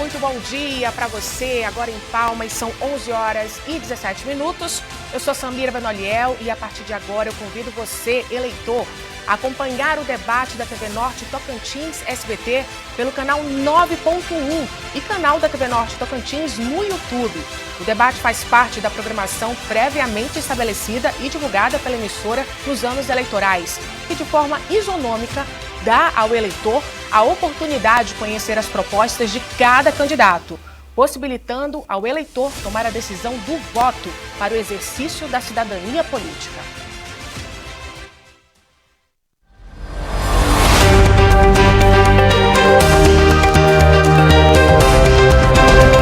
muito bom dia para você. Agora em Palmas são 11 horas e 17 minutos. Eu sou Samira Benoliel e a partir de agora eu convido você, eleitor, a acompanhar o debate da TV Norte Tocantins SBT pelo canal 9.1 e canal da TV Norte Tocantins no YouTube. O debate faz parte da programação previamente estabelecida e divulgada pela emissora nos anos eleitorais, que de forma isonômica dá ao eleitor a oportunidade de conhecer as propostas de cada candidato, possibilitando ao eleitor tomar a decisão do voto para o exercício da cidadania política.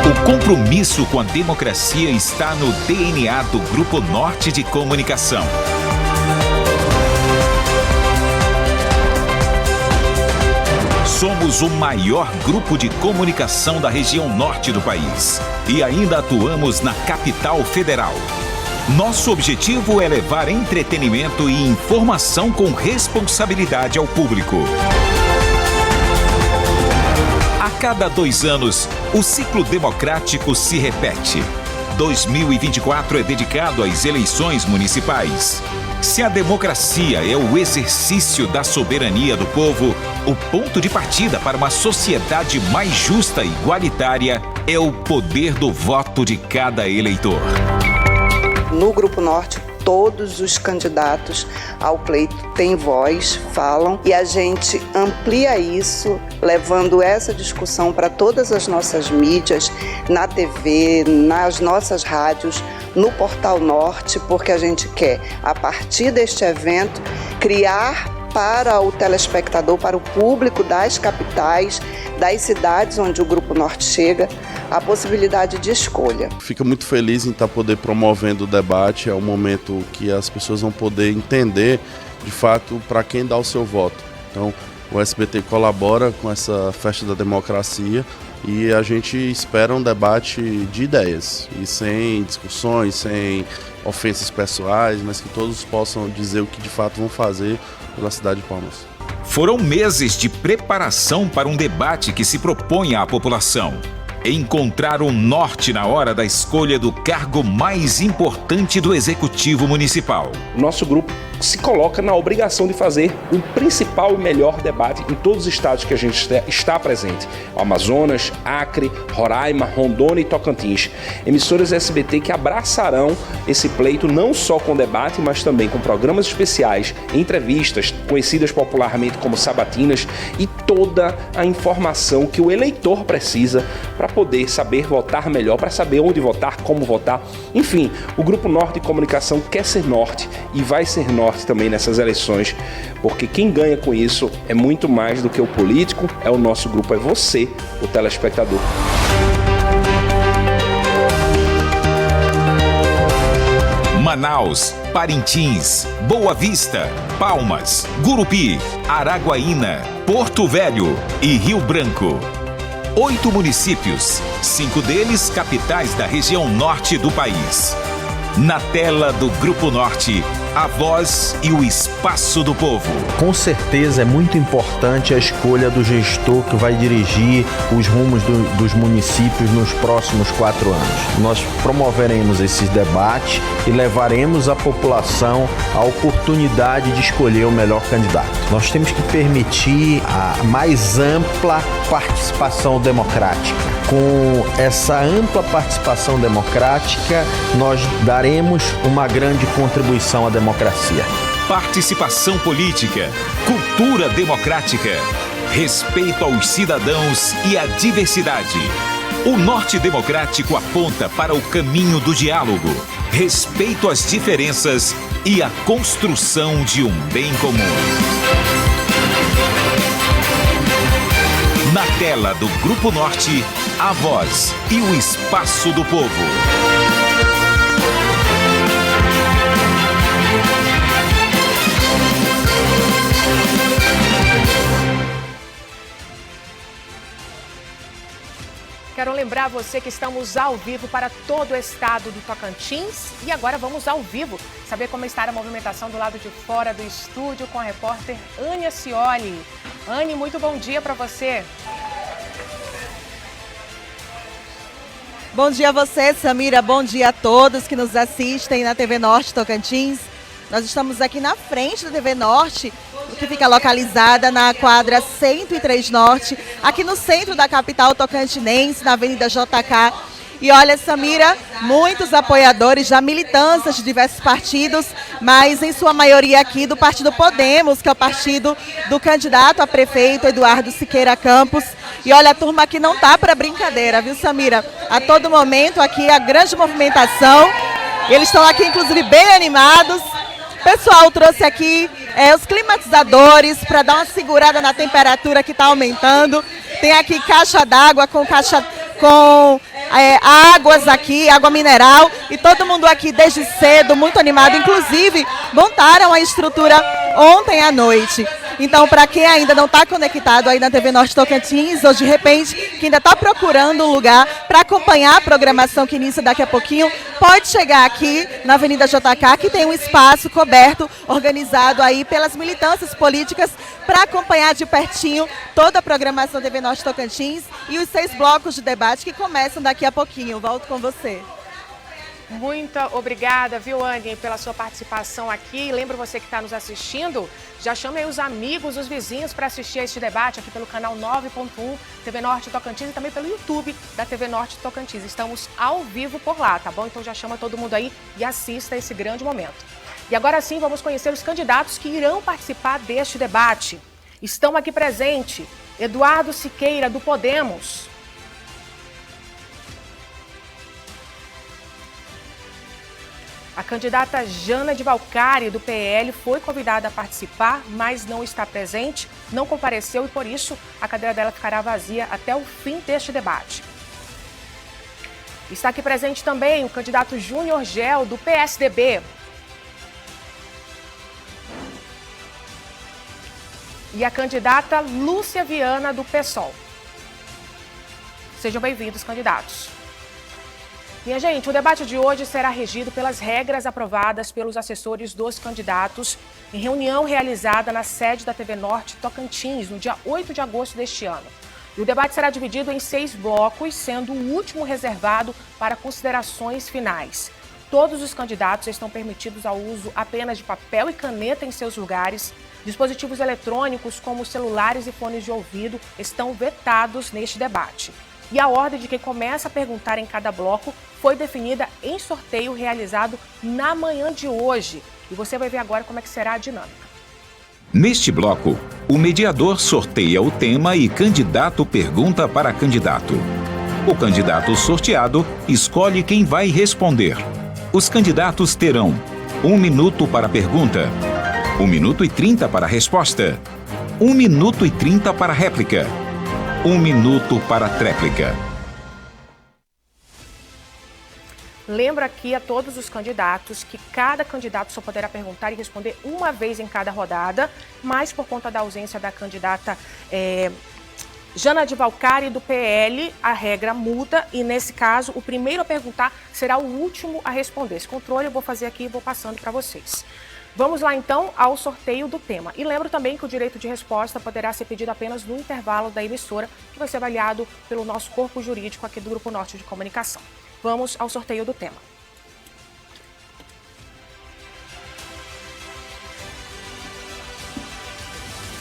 O compromisso com a democracia está no DNA do Grupo Norte de Comunicação. Somos o maior grupo de comunicação da região norte do país e ainda atuamos na capital federal. Nosso objetivo é levar entretenimento e informação com responsabilidade ao público. A cada 2 anos, o ciclo democrático se repete. 2024 é dedicado às eleições municipais. Se a democracia é o exercício da soberania do povo, o ponto de partida para uma sociedade mais justa e igualitária é o poder do voto de cada eleitor. No Grupo Norte, todos os candidatos ao pleito têm voz, falam, e a gente amplia isso, levando essa discussão para todas as nossas mídias, na TV, nas nossas rádios, no Portal Norte, porque a gente quer, a partir deste evento, criar para o telespectador, para o público das capitais, das cidades onde o Grupo Norte chega, a possibilidade de escolha. Fico muito feliz em estar poder promovendo o debate. É um momento que as pessoas vão poder entender, de fato, para quem dá o seu voto. Então, o SBT colabora com essa festa da democracia e a gente espera um debate de ideias, e sem discussões, sem ofensas pessoais, mas que todos possam dizer o que de fato vão fazer pela cidade de Palmas. Foram meses de preparação para um debate que se propõe à população. Encontrar um norte na hora da escolha do cargo mais importante do Executivo Municipal. O nosso grupo se coloca na obrigação de fazer o principal e melhor debate em todos os estados que a gente está presente. Amazonas, Acre, Roraima, Rondônia e Tocantins. Emissoras SBT que abraçarão esse pleito não só com debate, mas também com programas especiais, entrevistas, conhecidas popularmente como sabatinas, e toda a informação que o eleitor precisa para poder saber votar melhor, para saber onde votar, como votar. Enfim, o Grupo Norte de Comunicação quer ser norte e vai ser norte também nessas eleições, porque quem ganha com isso é muito mais do que o político, é o nosso grupo, é você, o telespectador. Manaus, Parintins, Boa Vista, Palmas, Gurupi, Araguaína, Porto Velho e Rio Branco. 8 municípios, 5 deles capitais da região norte do país. Na tela do Grupo Norte, a voz e o espaço do povo. Com certeza é muito importante a escolha do gestor que vai dirigir os rumos dos municípios nos próximos 4 anos. Nós promoveremos esses debates e levaremos à população a oportunidade de escolher o melhor candidato. Nós temos que permitir a mais ampla participação democrática. Com essa ampla participação democrática, nós daremos uma grande contribuição à democracia. Participação política, cultura democrática, respeito aos cidadãos e à diversidade. O Norte Democrático aponta para o caminho do diálogo, respeito às diferenças e a construção de um bem comum. Na tela do Grupo Norte, a voz e o espaço do povo. Quero lembrar você que estamos ao vivo para todo o estado do Tocantins e agora vamos ao vivo saber como está a movimentação do lado de fora do estúdio com a repórter Ania Cioli. Anne, muito bom dia para você. Bom dia a você, Samira. Bom dia a todos que nos assistem na TV Norte Tocantins. Nós estamos aqui na frente da TV Norte, que fica localizada na quadra 103 Norte, aqui no centro da capital tocantinense, na Avenida JK. E olha, Samira, muitos apoiadores da militância de diversos partidos, mas em sua maioria aqui do Partido Podemos, que é o partido do candidato a prefeito Eduardo Siqueira Campos. E olha, a turma aqui não tá para brincadeira, viu, Samira? A todo momento aqui a grande movimentação. Eles estão aqui, inclusive, bem animados. O pessoal trouxe aqui os climatizadores para dar uma segurada na temperatura que está aumentando. Tem aqui caixa d'água com águas aqui, água mineral. E todo mundo aqui desde cedo, muito animado. Inclusive, montaram a estrutura ontem à noite. Então, para quem ainda não está conectado aí na TV Norte Tocantins, ou de repente, que ainda está procurando um lugar para acompanhar a programação que inicia daqui a pouquinho, pode chegar aqui na Avenida JK, que tem um espaço coberto, organizado aí pelas militâncias políticas, para acompanhar de pertinho toda a programação da TV Norte Tocantins e os 6 blocos de debate que começam daqui a pouquinho. Volto com você. Muito obrigada, viu, Anny, pela sua participação aqui. Lembro você que está nos assistindo, já chame aí os amigos, os vizinhos para assistir a este debate aqui pelo canal 9.1 TV Norte Tocantins e também pelo YouTube da TV Norte Tocantins. Estamos ao vivo por lá, tá bom? Então já chama todo mundo aí e assista a esse grande momento. E agora sim, vamos conhecer os candidatos que irão participar deste debate. Estão aqui presentes Eduardo Siqueira, do Podemos. A candidata Jana de Valcari, do PL, foi convidada a participar, mas não está presente, não compareceu e, por isso, a cadeira dela ficará vazia até o fim deste debate. Está aqui presente também o candidato Júnior Gel, do PSDB. E a candidata Lúcia Viana, do PSOL. Sejam bem-vindos, candidatos. Minha gente, o debate de hoje será regido pelas regras aprovadas pelos assessores dos candidatos em reunião realizada na sede da TV Norte Tocantins, no dia 8 de agosto deste ano. E o debate será dividido em 6 blocos, sendo o último reservado para considerações finais. Todos os candidatos estão permitidos ao uso apenas de papel e caneta em seus lugares. Dispositivos eletrônicos, como celulares e fones de ouvido, estão vetados neste debate. E a ordem de quem começa a perguntar em cada bloco foi definida em sorteio realizado na manhã de hoje. E você vai ver agora como é que será a dinâmica. Neste bloco, o mediador sorteia o tema e candidato pergunta para candidato. O candidato sorteado escolhe quem vai responder. Os candidatos terão 1 minuto para a pergunta, 1 minuto e 30 para a resposta, 1 minuto e 30 para a réplica, 1 minuto para a tréplica. Lembro aqui a todos os candidatos que cada candidato só poderá perguntar e responder uma vez em cada rodada, mas por conta da ausência da candidata Jana de Valcari, do PL, a regra muda e, nesse caso, o primeiro a perguntar será o último a responder. Esse controle eu vou fazer aqui e vou passando para vocês. Vamos lá, então, ao sorteio do tema. E lembro também que o direito de resposta poderá ser pedido apenas no intervalo da emissora, que vai ser avaliado pelo nosso corpo jurídico aqui do Grupo Norte de Comunicação. Vamos ao sorteio do tema.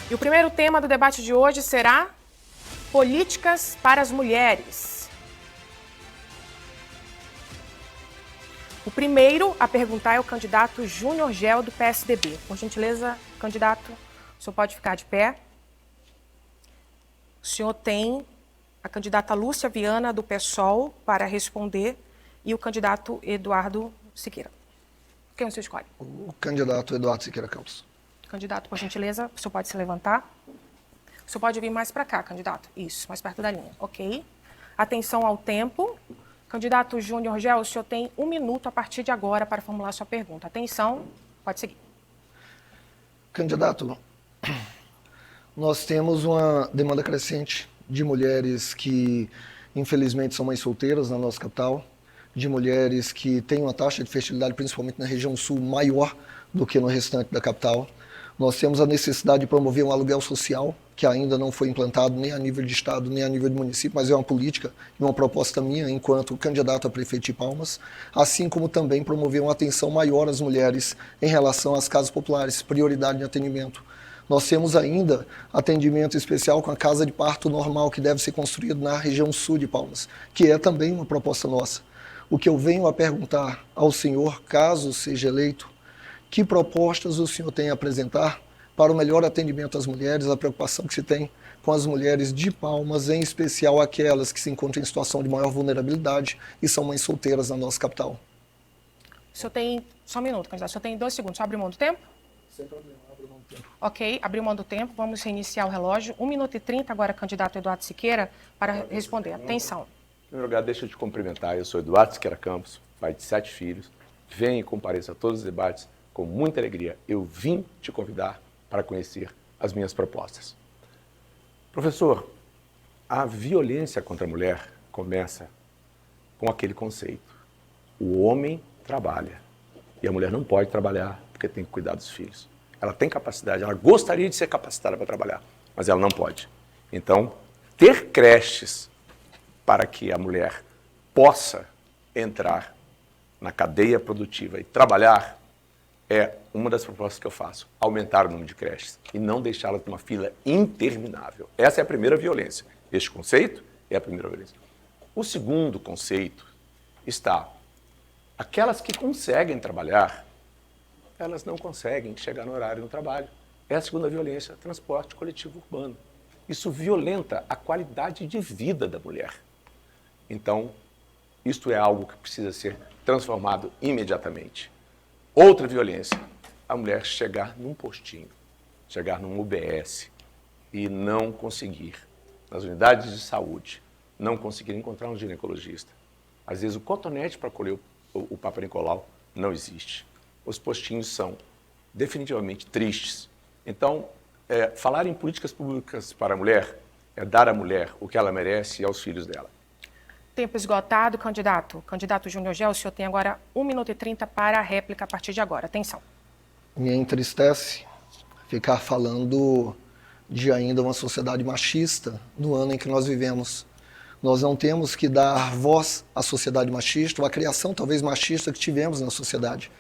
E o primeiro tema do debate de hoje será políticas para as mulheres. O primeiro a perguntar é o candidato Júnior Gel, do PSDB. Por gentileza, candidato, o senhor pode ficar de pé. O senhor tem a candidata Lúcia Viana, do PSOL, para responder, e o candidato Eduardo Siqueira. Quem o senhor escolhe? O candidato Eduardo Siqueira Campos. Candidato, por gentileza, o senhor pode se levantar. O senhor pode vir mais para cá, candidato. Isso, mais perto da linha. Ok. Atenção ao tempo. Candidato Júnior Gel, o senhor tem 1 minuto a partir de agora para formular sua pergunta. Atenção, pode seguir. Candidato, nós temos uma demanda crescente de mulheres que, infelizmente, são mães solteiras na nossa capital, de mulheres que têm uma taxa de fertilidade, principalmente na região sul, maior do que no restante da capital. Nós temos a necessidade de promover um aluguel social que ainda não foi implantado nem a nível de Estado, nem a nível de município, mas é uma política e uma proposta minha enquanto candidato a prefeito de Palmas, assim como também promover uma atenção maior às mulheres em relação às casas populares, prioridade de atendimento. Nós temos ainda atendimento especial com a casa de parto normal que deve ser construído na região sul de Palmas, que é também uma proposta nossa. O que eu venho a perguntar ao senhor, caso seja eleito, que propostas o senhor tem a apresentar para o melhor atendimento às mulheres, a preocupação que se tem com as mulheres de Palmas, em especial aquelas que se encontram em situação de maior vulnerabilidade e são mães solteiras na nossa capital. O senhor tem, só um minuto, candidato, o senhor tem 2 segundos, só abre mão do tempo? Sem problema, abre mão do tempo. Ok, abriu mão do tempo, vamos reiniciar o relógio. 1 minuto e 30, agora candidato Eduardo Siqueira, para responder. Atenção. Em primeiro lugar, deixa eu te cumprimentar. Eu sou Eduardo Siqueira Campos, pai de 7 filhos. Venha e compareça a todos os debates com muita alegria. Eu vim te convidar para conhecer as minhas propostas. Professor, a violência contra a mulher começa com aquele conceito. O homem trabalha e a mulher não pode trabalhar porque tem que cuidar dos filhos. Ela tem capacidade, ela gostaria de ser capacitada para trabalhar, mas ela não pode. Então, ter creches para que a mulher possa entrar na cadeia produtiva e trabalhar é uma das propostas que eu faço, aumentar o número de creches e não deixá-las numa fila interminável. Essa é a primeira violência. Este conceito é a primeira violência. O segundo conceito está, aquelas que conseguem trabalhar, elas não conseguem chegar no horário do trabalho. É a segunda violência, transporte coletivo urbano. Isso violenta a qualidade de vida da mulher. Então, isto é algo que precisa ser transformado imediatamente. Outra violência, a mulher chegar num postinho, chegar num UBS e não conseguir, nas unidades de saúde, não conseguir encontrar um ginecologista. Às vezes o cotonete para colher o Papa Nicolau não existe. Os postinhos são definitivamente tristes. Então, falar em políticas públicas para a mulher é dar à mulher o que ela merece e aos filhos dela. Tempo esgotado, candidato. Candidato Júnior Gel, o senhor tem agora 1 minuto e 30 para a réplica a partir de agora. Atenção. Me entristece ficar falando de ainda uma sociedade machista no ano em que nós vivemos. Nós não temos que dar voz à sociedade machista, ou à criação talvez machista que tivemos na sociedade.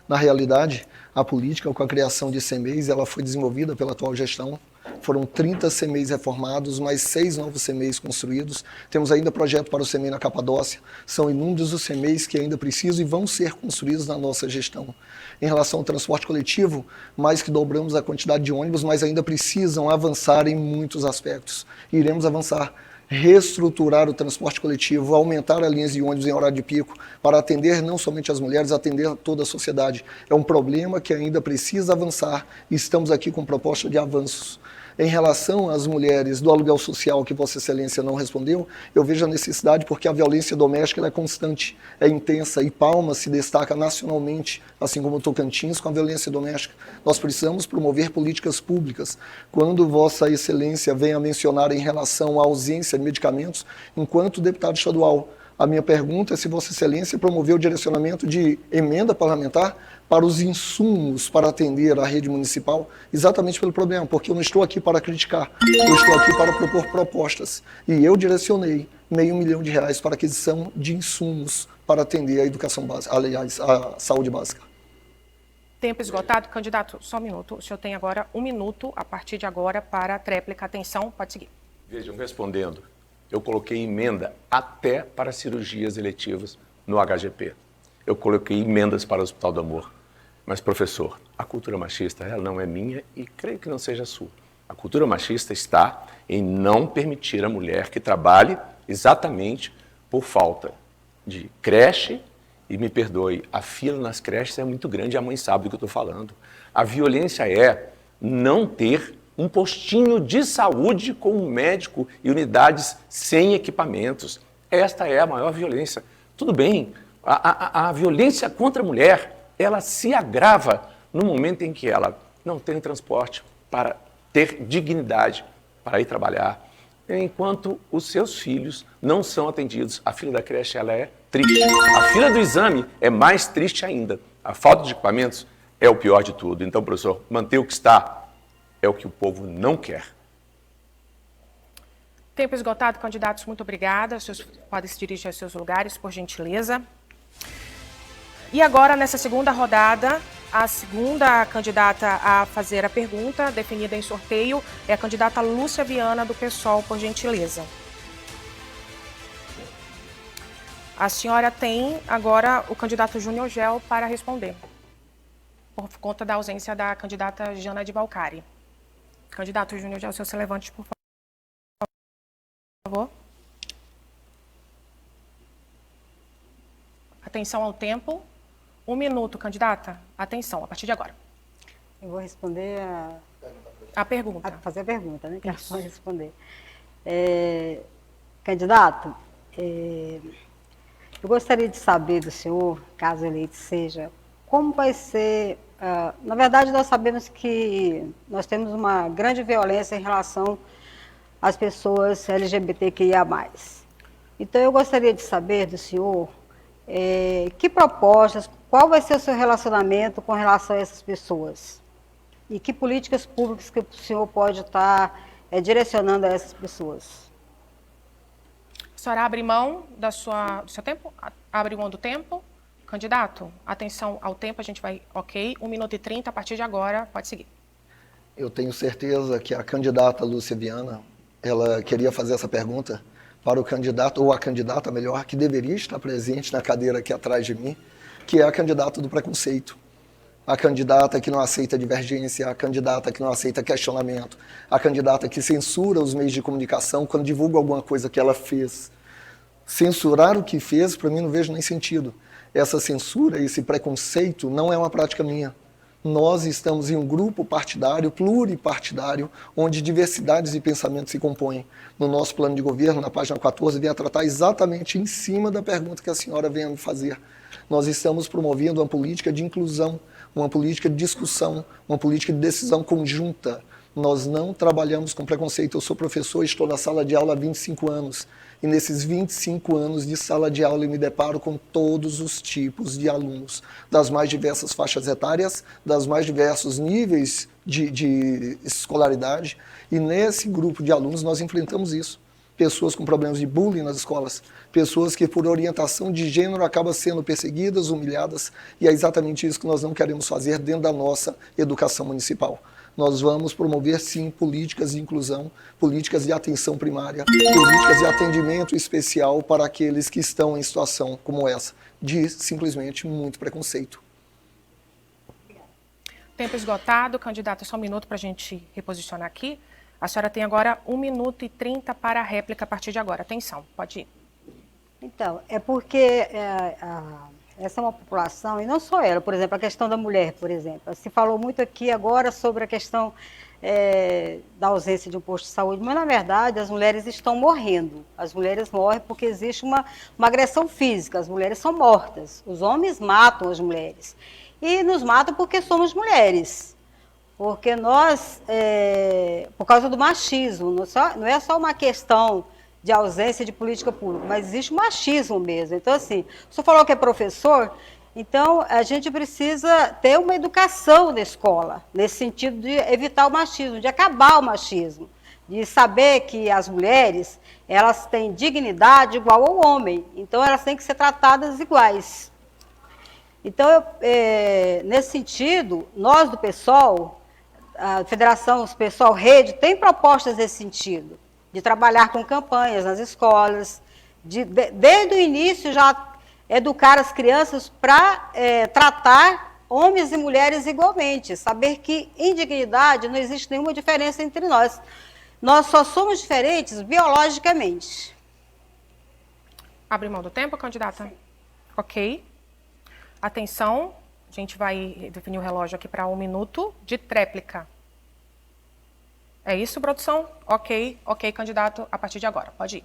Na realidade, a política com a criação de CMEs, ela foi desenvolvida pela atual gestão. Foram 30 CMEs reformados, mais 6 novos CMEs construídos. Temos ainda projeto para o CMEI na Capadócia. São inúmeros os CMEs que ainda precisam e vão ser construídos na nossa gestão. Em relação ao transporte coletivo, mais que dobramos a quantidade de ônibus, mas ainda precisam avançar em muitos aspectos. Iremos avançar. Reestruturar o transporte coletivo, aumentar as linhas de ônibus em horário de pico, para atender não somente as mulheres, atender toda a sociedade. É um problema que ainda precisa avançar e estamos aqui com proposta de avanços. Em relação às mulheres do aluguel social, que Vossa Excelência não respondeu, eu vejo a necessidade porque a violência doméstica ela é constante, é intensa e Palmas se destaca nacionalmente, assim como Tocantins, com a violência doméstica. Nós precisamos promover políticas públicas. Quando Vossa Excelência vem a mencionar em relação à ausência de medicamentos, enquanto deputado estadual, a minha pergunta é se Vossa Excelência promoveu o direcionamento de emenda parlamentar para os insumos para atender a rede municipal, exatamente pelo problema, porque eu não estou aqui para criticar, eu estou aqui para propor propostas. E eu direcionei R$500 mil para aquisição de insumos para atender a educação básica, aliás, a saúde básica. Tempo esgotado. Candidato, só um minuto. O senhor tem agora 1 minuto, a partir de agora, para a tréplica. Atenção, pode seguir. Vejam, respondendo, eu coloquei emenda até para cirurgias eletivas no HGP. Eu coloquei emendas para o Hospital do Amor. Mas, professor, a cultura machista ela não é minha e creio que não seja sua. A cultura machista está em não permitir a mulher que trabalhe exatamente por falta de creche. E me perdoe, a fila nas creches é muito grande e a mãe sabe do que eu estou falando. A violência é não ter um postinho de saúde com um médico e unidades sem equipamentos. Esta é a maior violência. Tudo bem, a violência contra a mulher, ela se agrava no momento em que ela não tem transporte para ter dignidade para ir trabalhar, enquanto os seus filhos não são atendidos. A fila da creche ela é triste. A fila do exame é mais triste ainda. A falta de equipamentos é o pior de tudo. Então, professor, manter o que está é o que o povo não quer. Tempo esgotado, candidatos, muito obrigada. Os senhores podem se dirigir aos seus lugares, por gentileza. E agora, nessa segunda rodada, a segunda candidata a fazer a pergunta, definida em sorteio, é a candidata Lúcia Viana, do PSOL, por gentileza. A senhora tem agora o candidato Júnior Gel para responder, por conta da ausência da candidata Jana de Valcari. Candidato Júnior Gel, o senhor se levante, por favor. Atenção ao tempo. 1 minuto, candidata. Atenção, a partir de agora. Eu vou responder a pergunta. Fazer a pergunta, né? Que eu vou responder. Candidato, eu gostaria de saber do senhor, caso eleito seja, como vai ser... na verdade, nós sabemos que nós temos uma grande violência em relação às pessoas LGBTQIA+. Então, eu gostaria de saber do senhor que propostas, qual vai ser o seu relacionamento com relação a essas pessoas? E que políticas públicas que o senhor pode estar direcionando a essas pessoas? A senhora abre mão do seu tempo? Abre mão do tempo? Candidato, atenção ao tempo, a gente vai, ok, 1 minuto e 30, a partir de agora, pode seguir. Eu tenho certeza que a candidata Lúcia Viana, ela queria fazer essa pergunta para o candidato, ou a candidata, melhor, que deveria estar presente na cadeira aqui atrás de mim, que é a candidata do preconceito. A candidata que não aceita divergência, a candidata que não aceita questionamento, a candidata que censura os meios de comunicação quando divulga alguma coisa que ela fez. Censurar o que fez, para mim, não vejo nem sentido. Essa censura, esse preconceito, não é uma prática minha. Nós estamos em um grupo partidário, pluripartidário, onde diversidades de pensamentos se compõem. No nosso plano de governo, na página 14, vem a tratar exatamente em cima da pergunta que a senhora vem a me fazer. Nós estamos promovendo uma política de inclusão, uma política de discussão, uma política de decisão conjunta. Nós não trabalhamos com preconceito. Eu sou professor e estou na sala de aula há 25 anos. E nesses 25 anos de sala de aula eu me deparo com todos os tipos de alunos, das mais diversas faixas etárias, das mais diversos níveis de escolaridade. E nesse grupo de alunos nós enfrentamos isso. Pessoas com problemas de bullying nas escolas, pessoas que por orientação de gênero acabam sendo perseguidas, humilhadas. E é exatamente isso que nós não queremos fazer dentro da nossa educação municipal. Nós vamos promover, sim, políticas de inclusão, políticas de atenção primária, políticas de atendimento especial para aqueles que estão em situação como essa, de simplesmente muito preconceito. Tempo esgotado, candidato, só 1 minuto para a gente reposicionar aqui. A senhora tem agora 1 minuto e 30 para a réplica a partir de agora. Atenção, pode ir. Então, é porque essa é uma população, e não só ela, por exemplo, a questão da mulher, por exemplo. Se falou muito aqui agora sobre a questão da ausência de um posto de saúde, mas, na verdade, as mulheres estão morrendo. As mulheres morrem porque existe uma agressão física, as mulheres são mortas. Os homens matam as mulheres. E nos matam porque somos mulheres. Porque nós, por causa do machismo, não é só uma questão de ausência de política pública, mas existe machismo mesmo. Então, assim, o senhor falou que é professor, então a gente precisa ter uma educação na escola, nesse sentido de evitar o machismo, de acabar o machismo, de saber que as mulheres, elas têm dignidade igual ao homem, então elas têm que ser tratadas iguais. Então, nesse sentido, nós do PSOL, a Federação PSOL Rede, tem propostas nesse sentido, de trabalhar com campanhas nas escolas, desde o início já educar as crianças para tratar homens e mulheres igualmente, saber que em dignidade não existe nenhuma diferença entre nós. Nós só somos diferentes biologicamente. Abre mão do tempo, candidata? Sim. Ok. Atenção, a gente vai definir o relógio aqui para 1 minuto de tréplica. É isso, produção? Ok, candidato, a partir de agora, pode ir.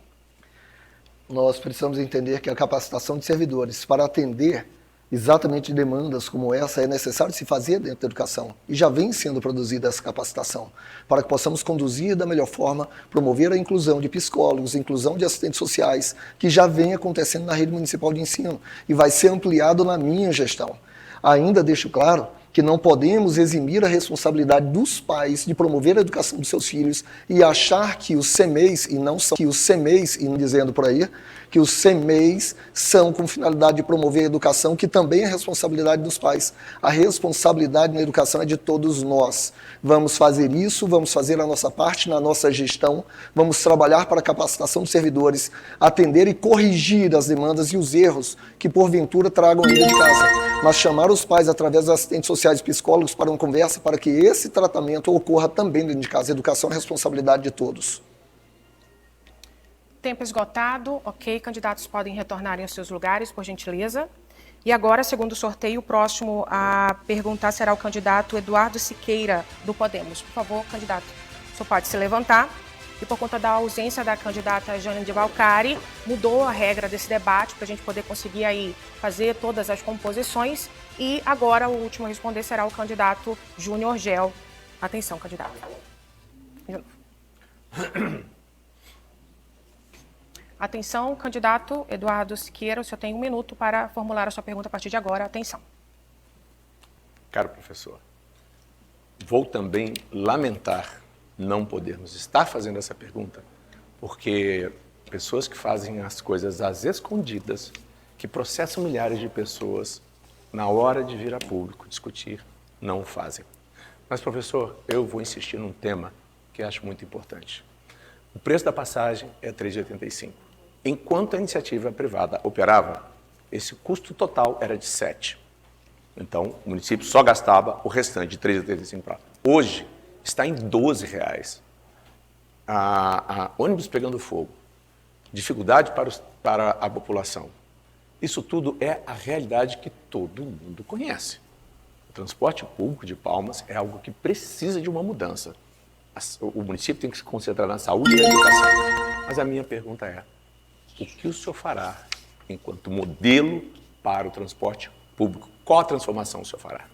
Nós precisamos entender que a capacitação de servidores para atender exatamente demandas como essa é necessário se fazer dentro da educação. E já vem sendo produzida essa capacitação, para que possamos conduzir da melhor forma, promover a inclusão de psicólogos, a inclusão de assistentes sociais, que já vem acontecendo na rede municipal de ensino e vai ser ampliado na minha gestão. Ainda deixo claro que não podemos eximir a responsabilidade dos pais de promover a educação dos seus filhos e achar que os CMEIs, e não são, que os CMEIs, e não dizendo por aí, que os CMEIs são com finalidade de promover a educação, que também é responsabilidade dos pais. A responsabilidade na educação é de todos nós. Vamos fazer isso, vamos fazer a nossa parte na nossa gestão, vamos trabalhar para a capacitação dos servidores, atender e corrigir as demandas e os erros que porventura tragam ainda de casa. Mas chamar os pais através dos assistentes sociais e psicólogos para uma conversa para que esse tratamento ocorra também dentro de casa. A educação é responsabilidade de todos. Tempo esgotado, ok. Candidatos podem retornarem aos seus lugares, por gentileza. E agora, segundo o sorteio, o próximo a perguntar será o candidato Eduardo Siqueira, do Podemos. Por favor, candidato, o senhor pode se levantar. E por conta da ausência da candidata Jane de Valcari, mudou a regra desse debate para a gente poder conseguir aí fazer todas as composições. E agora o último a responder será o candidato Júnior Gel. Atenção, candidato. De novo. Atenção, candidato Eduardo Siqueira, o senhor tem 1 minuto para formular a sua pergunta a partir de agora. Atenção. Caro professor, vou também lamentar não podermos estar fazendo essa pergunta, porque pessoas que fazem as coisas às escondidas, que processam milhares de pessoas, na hora de vir a público discutir, não o fazem. Mas, professor, eu vou insistir num tema que acho muito importante. O preço da passagem é R$ 3,85. Enquanto a iniciativa privada operava, esse custo total era de 7. Então, o município só gastava o restante de 3,85 para. Hoje, está em R$ 12. Ônibus pegando fogo, dificuldade para a população. Isso tudo é a realidade que todo mundo conhece. O transporte público de Palmas é algo que precisa de uma mudança. O município tem que se concentrar na saúde e na educação. Mas a minha pergunta é, o que o senhor fará enquanto modelo para o transporte público? Qual a transformação o senhor fará?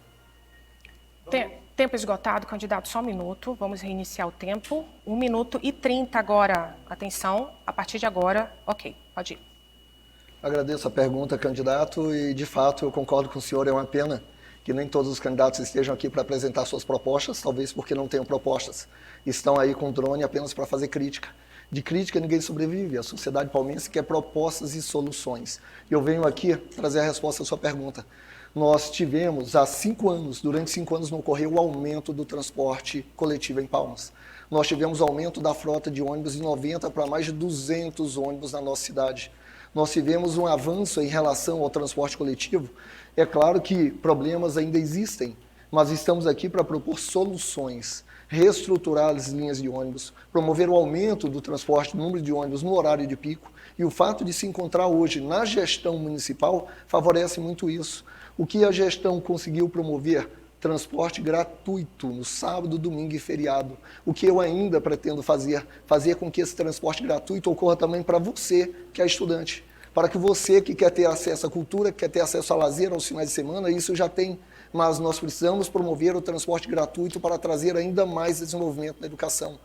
Tempo esgotado, candidato, só 1 minuto. Vamos reiniciar o tempo. 1 minuto e 30 agora. Atenção, a partir de agora, ok, pode ir. Agradeço a pergunta, candidato, e de fato eu concordo com o senhor, é uma pena que nem todos os candidatos estejam aqui para apresentar suas propostas, talvez porque não tenham propostas. Estão aí com drone apenas para fazer crítica. De crítica ninguém sobrevive, a sociedade palmense quer propostas e soluções. Eu venho aqui trazer a resposta à sua pergunta. Nós tivemos há 5 anos, durante 5 anos não ocorreu o aumento do transporte coletivo em Palmas. Nós tivemos aumento da frota de ônibus de 90 para mais de 200 ônibus na nossa cidade. Nós tivemos um avanço em relação ao transporte coletivo. É claro que problemas ainda existem, mas estamos aqui para propor soluções, reestruturar as linhas de ônibus, promover o aumento do transporte, do número de ônibus no horário de pico, e o fato de se encontrar hoje na gestão municipal favorece muito isso. O que a gestão conseguiu promover? Transporte gratuito no sábado, domingo e feriado. O que eu ainda pretendo fazer com que esse transporte gratuito ocorra também para você, que é estudante. Para que você que quer ter acesso à cultura, que quer ter acesso a lazer aos finais de semana, isso já tem. Mas nós precisamos promover o transporte gratuito para trazer ainda mais desenvolvimento na educação.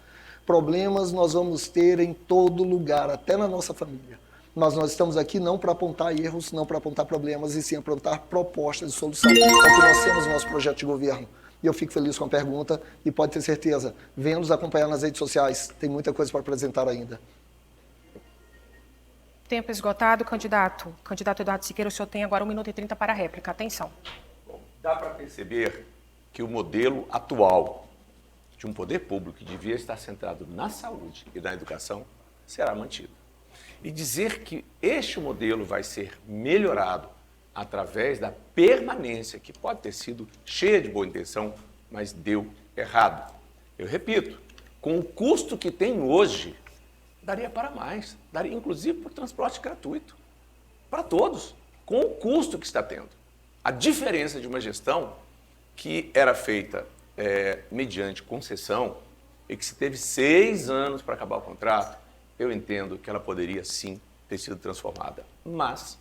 Problemas nós vamos ter em todo lugar, até na nossa família. Mas nós estamos aqui não para apontar erros, não para apontar problemas, e sim apontar propostas de solução. É o que nós temos no nosso projeto de governo. E eu fico feliz com a pergunta e pode ter certeza, venha nos acompanhar nas redes sociais, tem muita coisa para apresentar ainda. Tempo esgotado, candidato. Candidato Eduardo Siqueira, o senhor tem agora 1 minuto e 30 para a réplica. Atenção. Bom, dá para perceber que o modelo atual de um poder público que devia estar centrado na saúde e na educação será mantido. E dizer que este modelo vai ser melhorado através da permanência, que pode ter sido cheia de boa intenção, mas deu errado. Eu repito, com o custo que tem hoje, daria para mais, daria inclusive para o transporte gratuito, para todos, com o custo que está tendo. A diferença de uma gestão que era feita mediante concessão e que se teve 6 anos para acabar o contrato, eu entendo que ela poderia sim ter sido transformada, mas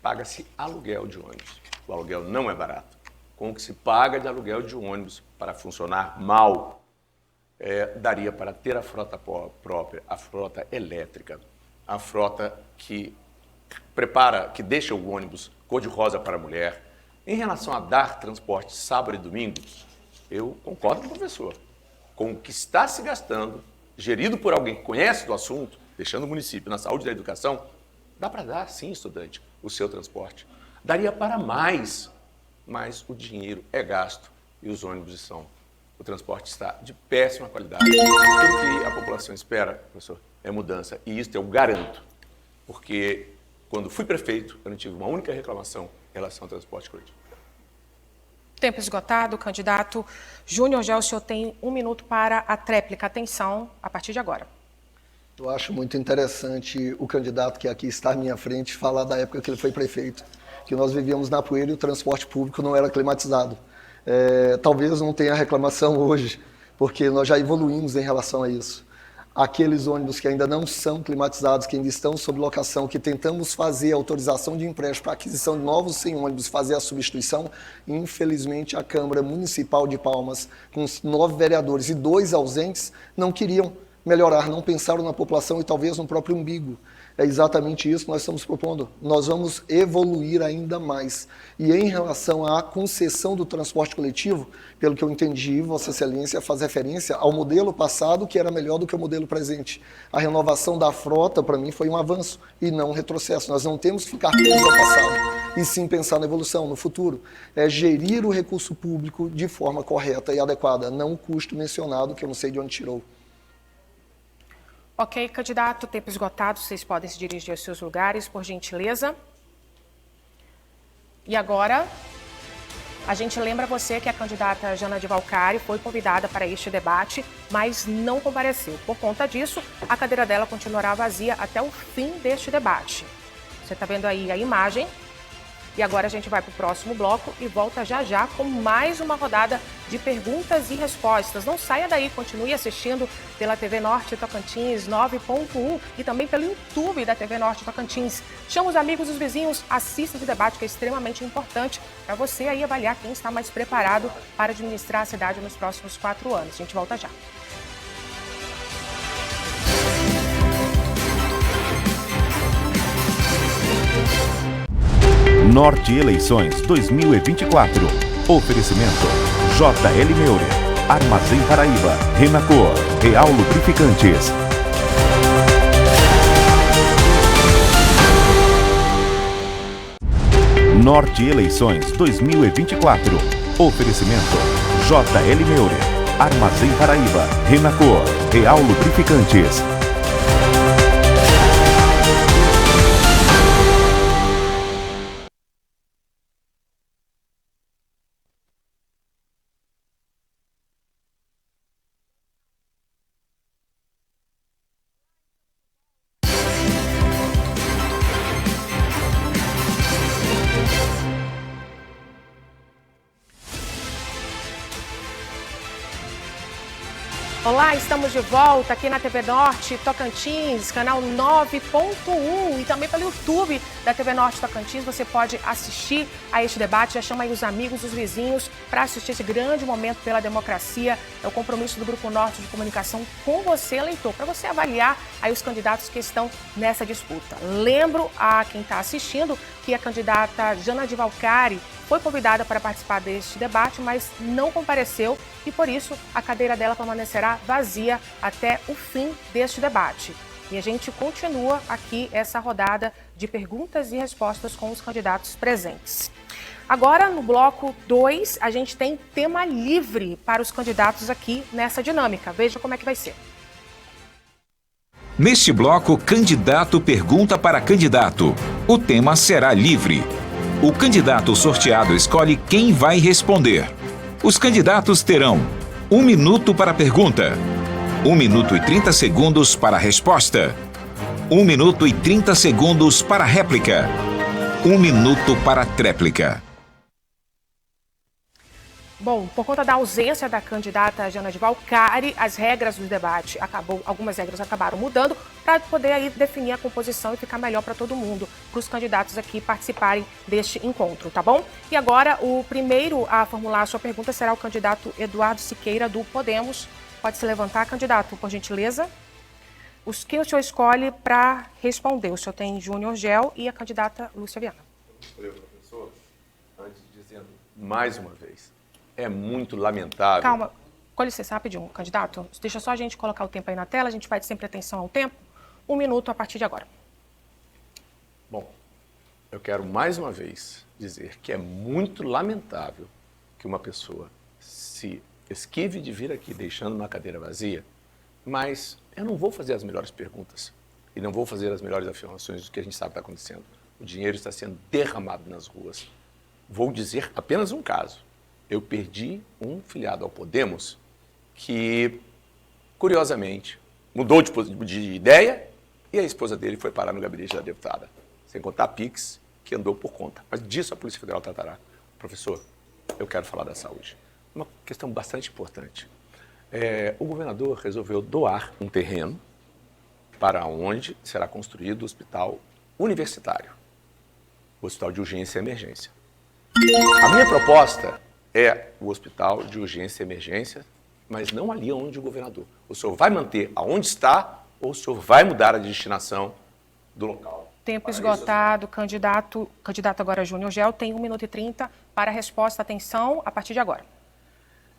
paga-se aluguel de ônibus. O aluguel não é barato. Com o que se paga de aluguel de ônibus para funcionar mal, daria para ter a frota própria, a frota elétrica, a frota que prepara, que deixa o ônibus cor-de-rosa para a mulher, Em relação a dar transporte sábado e domingo, eu concordo com o professor. Com o que está se gastando, gerido por alguém que conhece do assunto, deixando o município na saúde e da educação, dá para dar, sim, estudante, o seu transporte. Daria para mais, mas o dinheiro é gasto e os ônibus estão. O transporte está de péssima qualidade. Tudo que a população espera, professor, é mudança. E isso eu garanto, porque quando fui prefeito, eu não tive uma única reclamação em relação ao transporte coletivo. Tempo esgotado, candidato Júnior Gel, o senhor tem 1 minuto para a tréplica. Atenção, a partir de agora. Eu acho muito interessante o candidato que aqui está à minha frente falar da época que ele foi prefeito, que nós vivíamos na poeira e o transporte público não era climatizado. Talvez não tenha reclamação hoje, porque nós já evoluímos em relação a isso. Aqueles ônibus que ainda não são climatizados, que ainda estão sob locação, que tentamos fazer a autorização de empréstimo para aquisição de novos 100 ônibus, fazer a substituição, infelizmente a Câmara Municipal de Palmas, com 9 vereadores e 2 ausentes, não queriam melhorar, não pensaram na população e talvez no próprio umbigo. É exatamente isso que nós estamos propondo. Nós vamos evoluir ainda mais. E em relação à concessão do transporte coletivo, pelo que eu entendi, Vossa Excelência faz referência ao modelo passado, que era melhor do que o modelo presente. A renovação da frota, para mim, foi um avanço e não um retrocesso. Nós não temos que ficar presos ao passado, e sim pensar na evolução, no futuro. É gerir o recurso público de forma correta e adequada, não o custo mencionado, que eu não sei de onde tirou. Ok, candidato, tempo esgotado, vocês podem se dirigir aos seus lugares, por gentileza. E agora, a gente lembra você que a candidata Jana de Valcari foi convidada para este debate, mas não compareceu. Por conta disso, a cadeira dela continuará vazia até o fim deste debate. Você está vendo aí a imagem. E agora a gente vai para o próximo bloco e volta já já com mais uma rodada de perguntas e respostas. Não saia daí, continue assistindo pela TV Norte Tocantins 9.1 e também pelo YouTube da TV Norte Tocantins. Chama os amigos e os vizinhos, assista esse debate que é extremamente importante para você aí avaliar quem está mais preparado para administrar a cidade nos próximos 4 anos. A gente volta já. Norte Eleições 2024. Oferecimento JL Meurer, Armazém Paraíba, Renacor, Real Lubrificantes. Norte Eleições 2024. Oferecimento JL Meurer, Armazém Paraíba, Renacor, Real Lubrificantes. Olá, estamos de volta aqui na TV Norte Tocantins, canal 9.1 e também pelo YouTube da TV Norte Tocantins. Você pode assistir a este debate, já chama aí os amigos, os vizinhos para assistir esse grande momento pela democracia. É o compromisso do Grupo Norte de Comunicação com você, eleitor, para você avaliar aí os candidatos que estão nessa disputa. Lembro a quem está assistindo que a candidata Jana de Valcari foi convidada para participar deste debate, mas não compareceu e, por isso, a cadeira dela permanecerá vazia até o fim deste debate. E a gente continua aqui essa rodada de perguntas e respostas com os candidatos presentes. Agora, no bloco 2, a gente tem tema livre para os candidatos aqui nessa dinâmica. Veja como é que vai ser. Neste bloco, candidato pergunta para candidato. O tema será livre. O candidato sorteado escolhe quem vai responder. Os candidatos terão 1 minuto para a pergunta, 1 minuto e 30 segundos para a resposta, 1 minuto e 30 segundos para a réplica, 1 minuto para a tréplica. Bom, por conta da ausência da candidata Jana de Valcari, as regras do debate algumas regras acabaram mudando para poder aí definir a composição e ficar melhor para todo mundo, para os candidatos aqui participarem deste encontro, tá bom? E agora, o primeiro a formular a sua pergunta será o candidato Eduardo Siqueira, do Podemos. Pode se levantar, candidato, por gentileza. Quem o senhor escolhe para responder? O senhor tem Júnior Gel e a candidata Lúcia Viana. Professor, antes dizendo mais uma vez, é muito lamentável. Calma, com licença, rapidinho, candidato. Deixa só a gente colocar o tempo aí na tela, a gente pede sempre atenção ao tempo. 1 minuto a partir de agora. Bom, eu quero mais uma vez dizer que é muito lamentável que uma pessoa se esquive de vir aqui deixando uma cadeira vazia, mas eu não vou fazer as melhores perguntas e não vou fazer as melhores afirmações do que a gente sabe que está acontecendo. O dinheiro está sendo derramado nas ruas. Vou dizer apenas um caso. Eu perdi um filiado ao Podemos que, curiosamente, mudou de ideia e a esposa dele foi parar no gabinete da deputada. Sem contar a Pix, que andou por conta. Mas disso a Polícia Federal tratará. Professor, eu quero falar da saúde. Uma questão bastante importante. O governador resolveu doar um terreno para onde será construído o hospital universitário, o hospital de urgência e emergência. A minha proposta é o hospital de urgência e emergência, mas não ali onde o governador. O senhor vai manter aonde está ou o senhor vai mudar a destinação do local? Tempo esgotado, candidato agora Júnior Gel, tem 1 minuto e 30 para a resposta. Atenção, a partir de agora.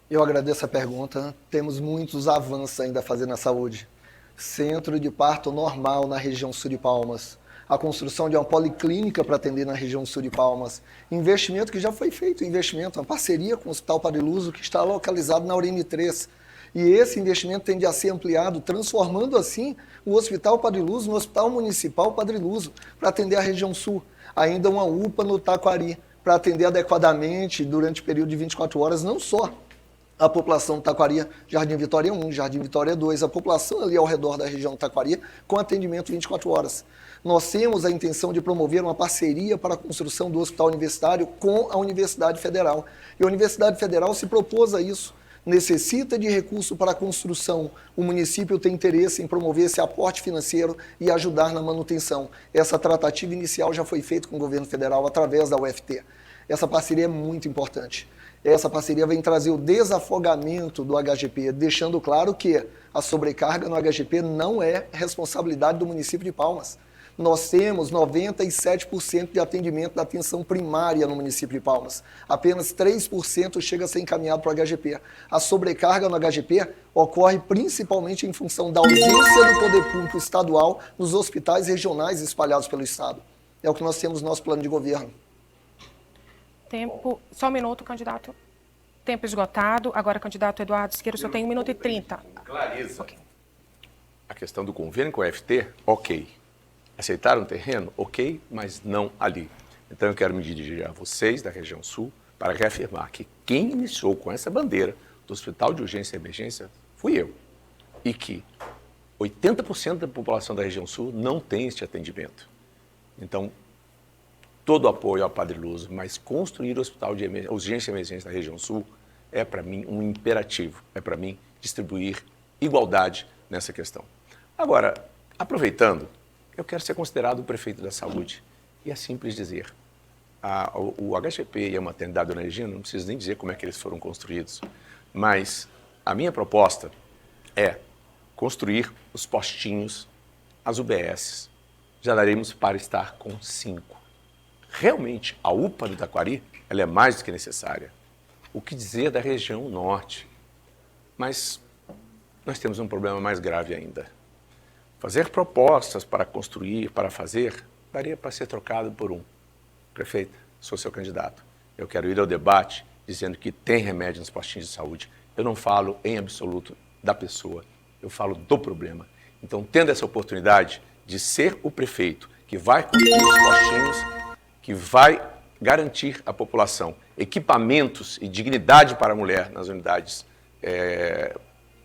Eu agradeço a pergunta. Temos muitos avanços ainda a fazer na saúde. Centro de parto normal na região sul de Palmas. A construção de uma policlínica para atender na região sul de Palmas. Investimento que já foi feito, uma parceria com o Hospital Padre Luso, que está localizado na Urine 3. E esse investimento tende a ser ampliado, transformando assim o Hospital Padre Luso no Hospital Municipal Padre Luso, para atender a região sul. Ainda uma UPA no Taquari, para atender adequadamente durante o período de 24 horas, não só a população do Taquari, Jardim Vitória 1, Jardim Vitória 2, a população ali ao redor da região do Taquari, com atendimento 24 horas. Nós temos a intenção de promover uma parceria para a construção do hospital universitário com a Universidade Federal. E a Universidade Federal se propôs a isso. Necessita de recurso para a construção. O município tem interesse em promover esse aporte financeiro e ajudar na manutenção. Essa tratativa inicial já foi feita com o governo federal através da UFT. Essa parceria é muito importante. Essa parceria vem trazer o desafogamento do HGP, deixando claro que a sobrecarga no HGP não é responsabilidade do município de Palmas. Nós temos 97% de atendimento da atenção primária no município de Palmas. Apenas 3% chega a ser encaminhado para o HGP. A sobrecarga no HGP ocorre principalmente em função da ausência do poder público estadual nos hospitais regionais espalhados pelo estado. É o que nós temos no nosso plano de governo. Tempo, só 1 minuto, candidato. Tempo esgotado. Agora, candidato Eduardo Siqueira, o senhor tem 1 minuto e 30. Clareza. Okay. A questão do convênio com a UFT, ok. Aceitaram o terreno? Ok, mas não ali. Então eu quero me dirigir a vocês da região sul para reafirmar que quem iniciou com essa bandeira do Hospital de Urgência e Emergência fui eu. E que 80% da população da região sul não tem este atendimento. Então, todo o apoio ao Padre Luso, mas construir o Hospital de Urgência e Emergência na região sul é para mim um imperativo. É para mim distribuir igualdade nessa questão. Agora, aproveitando, eu quero ser considerado o prefeito da saúde. E é simples dizer, o HGP e a maternidade Dona Regina, não preciso nem dizer como é que eles foram construídos, mas a minha proposta é construir os postinhos, as UBSs. Já daremos para estar com 5. Realmente, a UPA do Taquari, ela é mais do que necessária. O que dizer da região norte? Mas nós temos um problema mais grave ainda. Fazer propostas para construir, para fazer, daria para ser trocado por um. Prefeito, sou seu candidato. Eu quero ir ao debate dizendo que tem remédio nos postinhos de saúde. Eu não falo em absoluto da pessoa, eu falo do problema. Então, tendo essa oportunidade de ser o prefeito que vai construir os postinhos, que vai garantir à população equipamentos e dignidade para a mulher nas unidades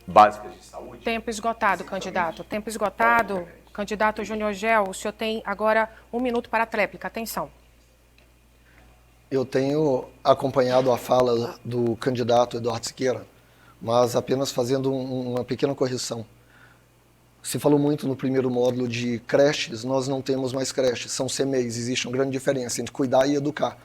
básicas de saúde. Tempo esgotado, candidato. Tempo esgotado. Candidato Júnior Gel, o senhor tem agora 1 minuto para a tréplica. Atenção. Eu tenho acompanhado a fala do candidato Eduardo Siqueira, mas apenas fazendo uma pequena correção. Se falou muito no primeiro módulo de creches, nós não temos mais creches, são CMEs, existe uma grande diferença entre cuidar e educar.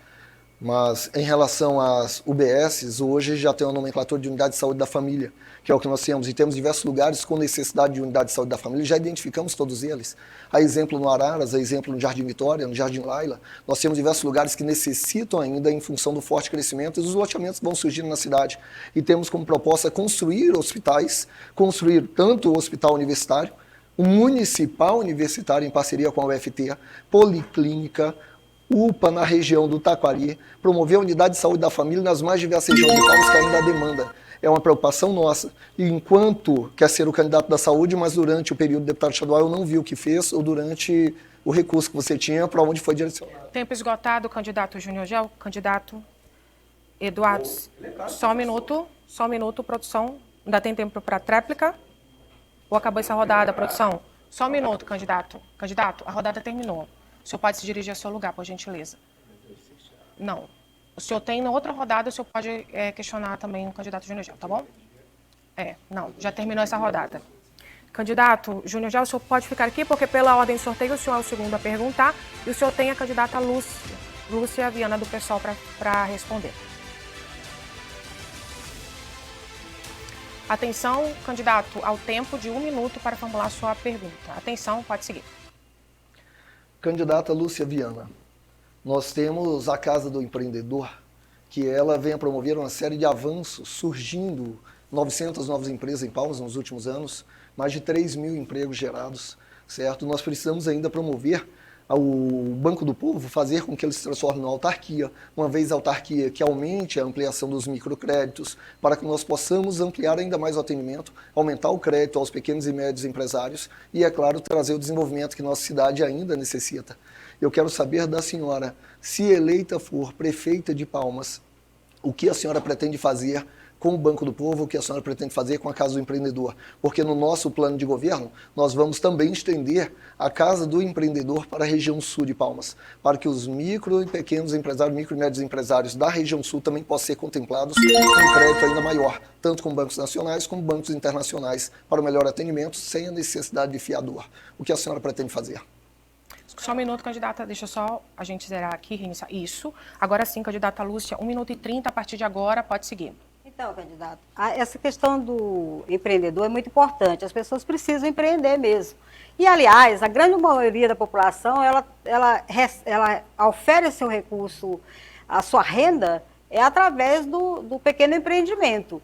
Mas em relação às UBSs, hoje já tem uma nomenclatura de unidade de saúde da família, que é o que nós temos, e temos diversos lugares com necessidade de unidade de saúde da família, já identificamos todos eles. Há exemplo no Araras, há exemplo no Jardim Vitória, no Jardim Laila, nós temos diversos lugares que necessitam ainda em função do forte crescimento e dos loteamentos que vão surgindo na cidade. E temos como proposta construir hospitais, construir tanto o hospital universitário, o municipal universitário em parceria com a UFT, policlínica, UPA na região do Taquari, promover a unidade de saúde da família nas mais diversas regiões de Palmas que ainda há demanda. É uma preocupação nossa. E enquanto quer ser o candidato da saúde, mas durante o período de deputado estadual eu não vi o que fez, ou durante o recurso que você tinha, para onde foi direcionado. Tempo esgotado, candidato Júnior Gel. Candidato Eduardo, só um minuto, produção. Ainda tem tempo para tréplica? Ou acabou essa rodada, produção? Só um minuto, candidato. Candidato, a rodada terminou. O senhor pode se dirigir ao seu lugar, por gentileza. Não. O senhor tem na outra rodada, o senhor pode questionar também o candidato Júnior Gel, tá bom? Não, já terminou essa rodada. Candidato Júnior Gel, o senhor pode ficar aqui, porque pela ordem de sorteio o senhor é o segundo a perguntar, e o senhor tem a candidata Lúcia Viana do PSOL para responder. Atenção, candidato, ao tempo de 1 minuto para formular sua pergunta. Atenção, pode seguir. Candidata Lúcia Viana, nós temos a Casa do Empreendedor, que ela vem a promover uma série de avanços, surgindo 900 novas empresas em Palmas nos últimos anos, mais de 3.000 empregos gerados, certo? Nós precisamos ainda promover o Banco do Povo, fazer com que ele se transforme numa autarquia, uma vez a autarquia que aumente a ampliação dos microcréditos, para que nós possamos ampliar ainda mais o atendimento, aumentar o crédito aos pequenos e médios empresários e, é claro, trazer o desenvolvimento que nossa cidade ainda necessita. Eu quero saber da senhora, se eleita for prefeita de Palmas, o que a senhora pretende fazer com o Banco do Povo, o que a senhora pretende fazer com a Casa do Empreendedor, porque no nosso plano de governo nós vamos também estender a Casa do Empreendedor para a região sul de Palmas, para que os micro e pequenos empresários, micro e médios empresários da região sul também possam ser contemplados com um crédito ainda maior, tanto com bancos nacionais como bancos internacionais, para o melhor atendimento, sem a necessidade de fiador. O que a senhora pretende fazer? Só um minuto, candidata, deixa só a gente zerar aqui, reiniciar. Isso. Agora sim, candidata Lúcia, 1 minuto e 30, a partir de agora, pode seguir. Então, candidato, essa questão do empreendedor é muito importante, as pessoas precisam empreender mesmo. E, aliás, a grande maioria da população, ela oferece seu recurso, a sua renda, através do pequeno empreendimento.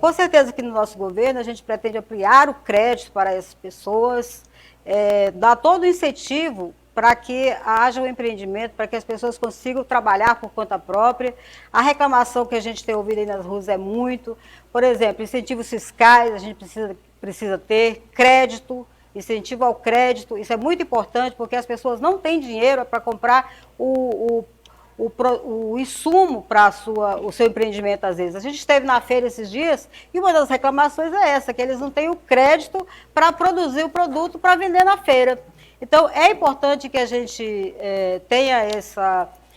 Com certeza que no nosso governo a gente pretende ampliar o crédito para essas pessoas, dar todo o incentivo para que haja um empreendimento, para que as pessoas consigam trabalhar por conta própria. A reclamação que a gente tem ouvido aí nas ruas é muito. Por exemplo, incentivos fiscais, a gente precisa ter incentivo ao crédito. Isso é muito importante, porque as pessoas não têm dinheiro para comprar o insumo para o seu empreendimento, às vezes. A gente esteve na feira esses dias e uma das reclamações é essa, que eles não têm o crédito para produzir o produto para vender na feira. Então, é importante que a gente tenha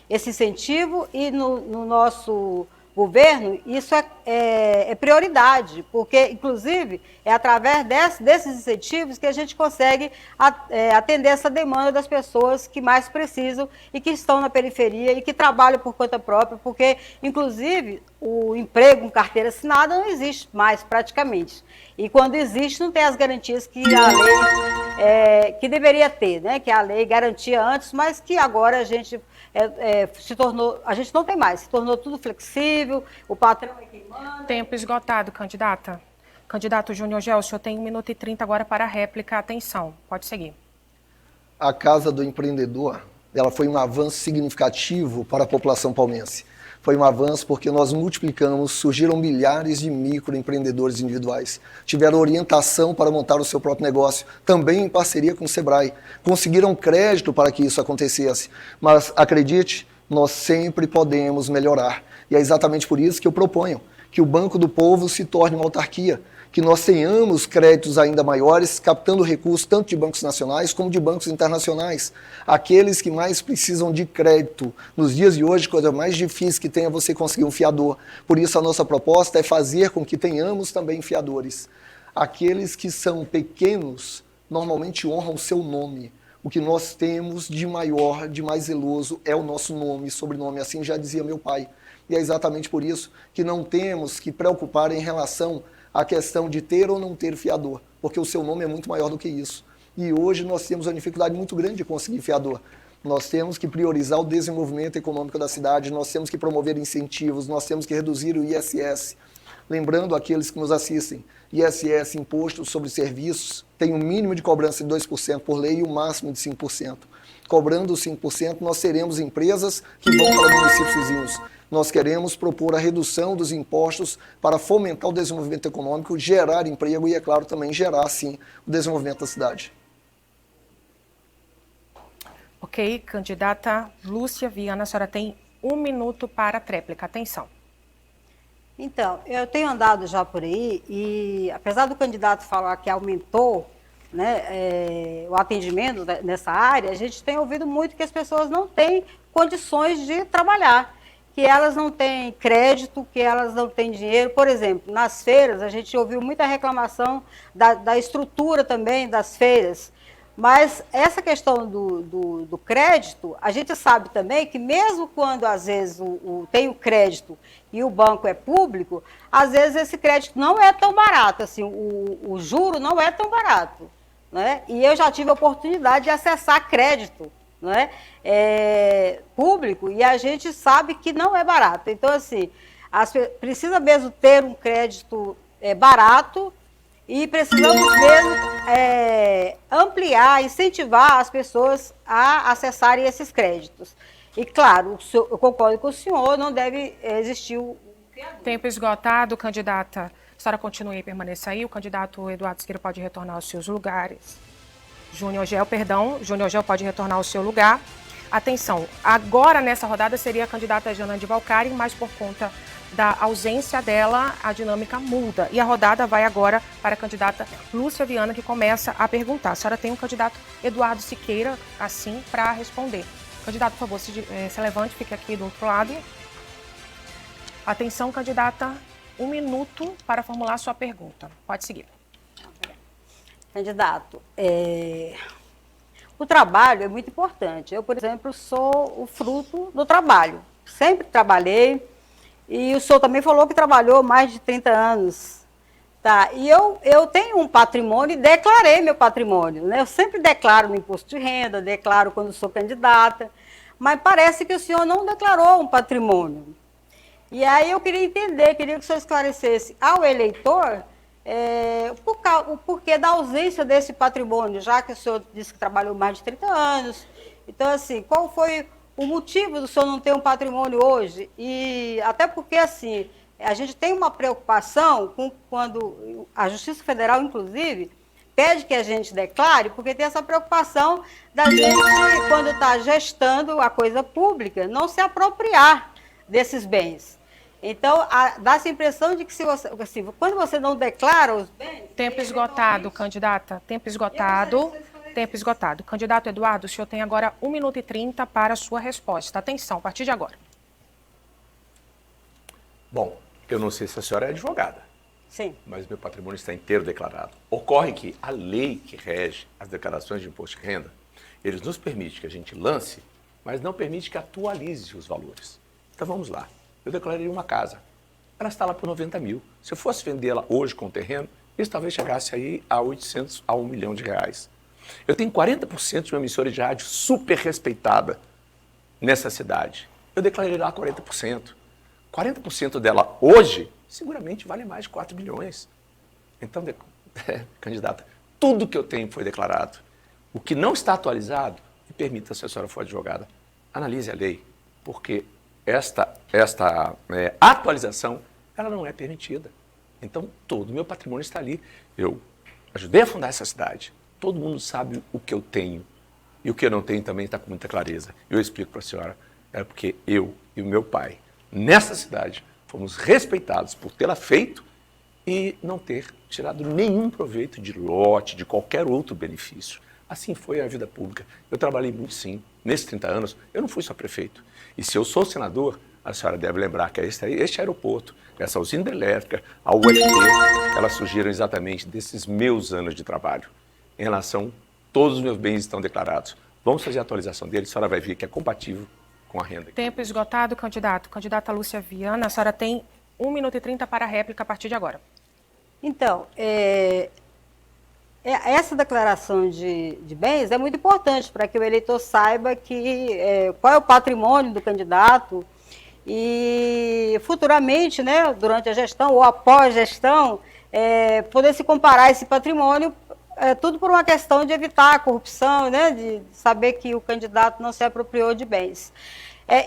esse incentivo e no nosso governo isso é prioridade, porque, inclusive, é através desses incentivos que a gente consegue atender essa demanda das pessoas que mais precisam e que estão na periferia e que trabalham por conta própria, porque, inclusive, o emprego com carteira assinada não existe mais praticamente. E quando existe, não tem as garantias que a lei que deveria ter, né? Que a lei garantia antes, mas que agora a gente a gente não tem mais, se tornou tudo flexível, o patrão é quem manda. Tempo esgotado, candidata. Candidato Júnior Gel, o senhor tem 1 minuto e 30 agora para a réplica. Atenção, pode seguir. A Casa do Empreendedor, ela foi um avanço significativo para a população palmense. Foi um avanço porque nós multiplicamos, surgiram milhares de microempreendedores individuais, tiveram orientação para montar o seu próprio negócio, também em parceria com o Sebrae, conseguiram crédito para que isso acontecesse, mas acredite, nós sempre podemos melhorar, e é exatamente por isso que eu proponho que o Banco do Povo se torne uma autarquia, que nós tenhamos créditos ainda maiores, captando recursos tanto de bancos nacionais como de bancos internacionais. Aqueles que mais precisam de crédito. Nos dias de hoje, a coisa mais difícil que tem é você conseguir um fiador. Por isso, a nossa proposta é fazer com que tenhamos também fiadores. Aqueles que são pequenos, normalmente honram o seu nome. O que nós temos de maior, de mais zeloso, é o nosso nome e sobrenome, assim já dizia meu pai. E é exatamente por isso que não temos que preocupar em relação à questão de ter ou não ter fiador, porque o seu nome é muito maior do que isso. E hoje nós temos uma dificuldade muito grande de conseguir fiador. Nós temos que priorizar o desenvolvimento econômico da cidade, nós temos que promover incentivos, nós temos que reduzir o ISS. Lembrando aqueles que nos assistem, ISS, Imposto sobre Serviços, tem um mínimo de cobrança de 2% por lei e o máximo de 5%. Cobrando os 5%, nós teremos empresas que vão para municípios vizinhos. Nós queremos propor a redução dos impostos para fomentar o desenvolvimento econômico, gerar emprego e, é claro, também gerar, sim, o desenvolvimento da cidade. Ok, candidata Lúcia Viana, a senhora tem 1 minuto para a tréplica. Atenção. Então, eu tenho andado já por aí e, apesar do candidato falar que aumentou, né, o atendimento nessa área, a gente tem ouvido muito que as pessoas não têm condições de trabalhar, que elas não têm crédito, que elas não têm dinheiro. Por exemplo, nas feiras, a gente ouviu muita reclamação da estrutura também das feiras. Mas essa questão do crédito, a gente sabe também que mesmo quando às vezes tem o crédito e o banco é público, às vezes esse crédito não é tão barato, assim, o juro não é tão barato, né? E eu já tive a oportunidade de acessar crédito, né, público, e a gente sabe que não é barato. Então, assim, precisa mesmo ter um crédito barato, e precisamos mesmo ampliar, incentivar as pessoas a acessarem esses créditos. E, claro, eu concordo com o senhor, não deve existir o... Tempo esgotado, candidata. A senhora continue e permaneça aí. O candidato Eduardo Siqueira pode retornar aos seus lugares. Júnior Gel pode retornar ao seu lugar. Atenção, agora nessa rodada seria a candidata Jana de Valcari, mas por conta da ausência dela, a dinâmica muda. E a rodada vai agora para a candidata Lúcia Viana, que começa a perguntar. A senhora tem o candidato Eduardo Siqueira, assim, para responder. Candidato, por favor, se levante, fique aqui do outro lado. Atenção, candidata, 1 minuto para formular sua pergunta. Pode seguir. Candidato, o trabalho é muito importante. Eu, por exemplo, sou o fruto do trabalho. Sempre trabalhei. E o senhor também falou que trabalhou mais de 30 anos. Tá? E eu tenho um patrimônio e declarei meu patrimônio, né? Eu sempre declaro no imposto de renda, declaro quando sou candidata, mas parece que o senhor não declarou um patrimônio. E aí eu queria entender, queria que o senhor esclarecesse ao eleitor o porquê da ausência desse patrimônio, já que o senhor disse que trabalhou mais de 30 anos. Então, assim, qual foi o motivo do senhor não ter um patrimônio hoje? E até porque, assim, a gente tem uma preocupação quando a Justiça Federal, inclusive, pede que a gente declare, porque tem essa preocupação da gente, quando está gestando a coisa pública, não se apropriar desses bens. Então, dá essa impressão de que quando você não declara os bens... Tempo esgotado, candidata. Tempo esgotado. Tempo esgotado. Candidato Eduardo, o senhor tem agora 1 minuto e 30 para a sua resposta. Atenção, a partir de agora. Bom, eu não sei se a senhora é advogada. Sim. Mas meu patrimônio está inteiro declarado. Ocorre que a lei que rege as declarações de imposto de renda, eles nos permite que a gente lance, mas não permite que atualize os valores. Então vamos lá. Eu declarei uma casa. Ela está lá por 90 mil. Se eu fosse vendê-la hoje com o terreno, isso talvez chegasse aí a 800 a 1 milhão de reais. Eu tenho 40% de uma emissora de rádio super respeitada nessa cidade. Eu declarei lá 40%. 40% dela hoje, seguramente vale mais de 4 milhões. Então, candidata, tudo que eu tenho foi declarado. O que não está atualizado, me permita, se a senhora for advogada, analise a lei, porque esta atualização, ela não é permitida. Então, todo o meu patrimônio está ali. Eu ajudei a fundar essa cidade. Todo mundo sabe o que eu tenho. E o que eu não tenho também está com muita clareza. Eu explico para a senhora. É porque eu e o meu pai, nessa cidade, fomos respeitados por tê-la feito e não ter tirado nenhum proveito de lote, de qualquer outro benefício. Assim foi a vida pública. Eu trabalhei muito, sim. Nesses 30 anos, eu não fui só prefeito. E se eu sou senador, a senhora deve lembrar que este aeroporto, essa usina hidrelétrica, a UFT, elas surgiram exatamente desses meus anos de trabalho, em relação Todos os meus bens estão declarados. Vamos fazer a atualização deles, a senhora vai ver que é compatível com a renda. Tempo esgotado, candidato. Candidata Lúcia Viana, a senhora tem 1 minuto e 30 para a réplica a partir de agora. Então, essa declaração de bens é muito importante para que o eleitor saiba qual é o patrimônio do candidato e futuramente, né, durante a gestão ou após a gestão, poder se comparar esse patrimônio, tudo por uma questão de evitar a corrupção, né, de saber que o candidato não se apropriou de bens.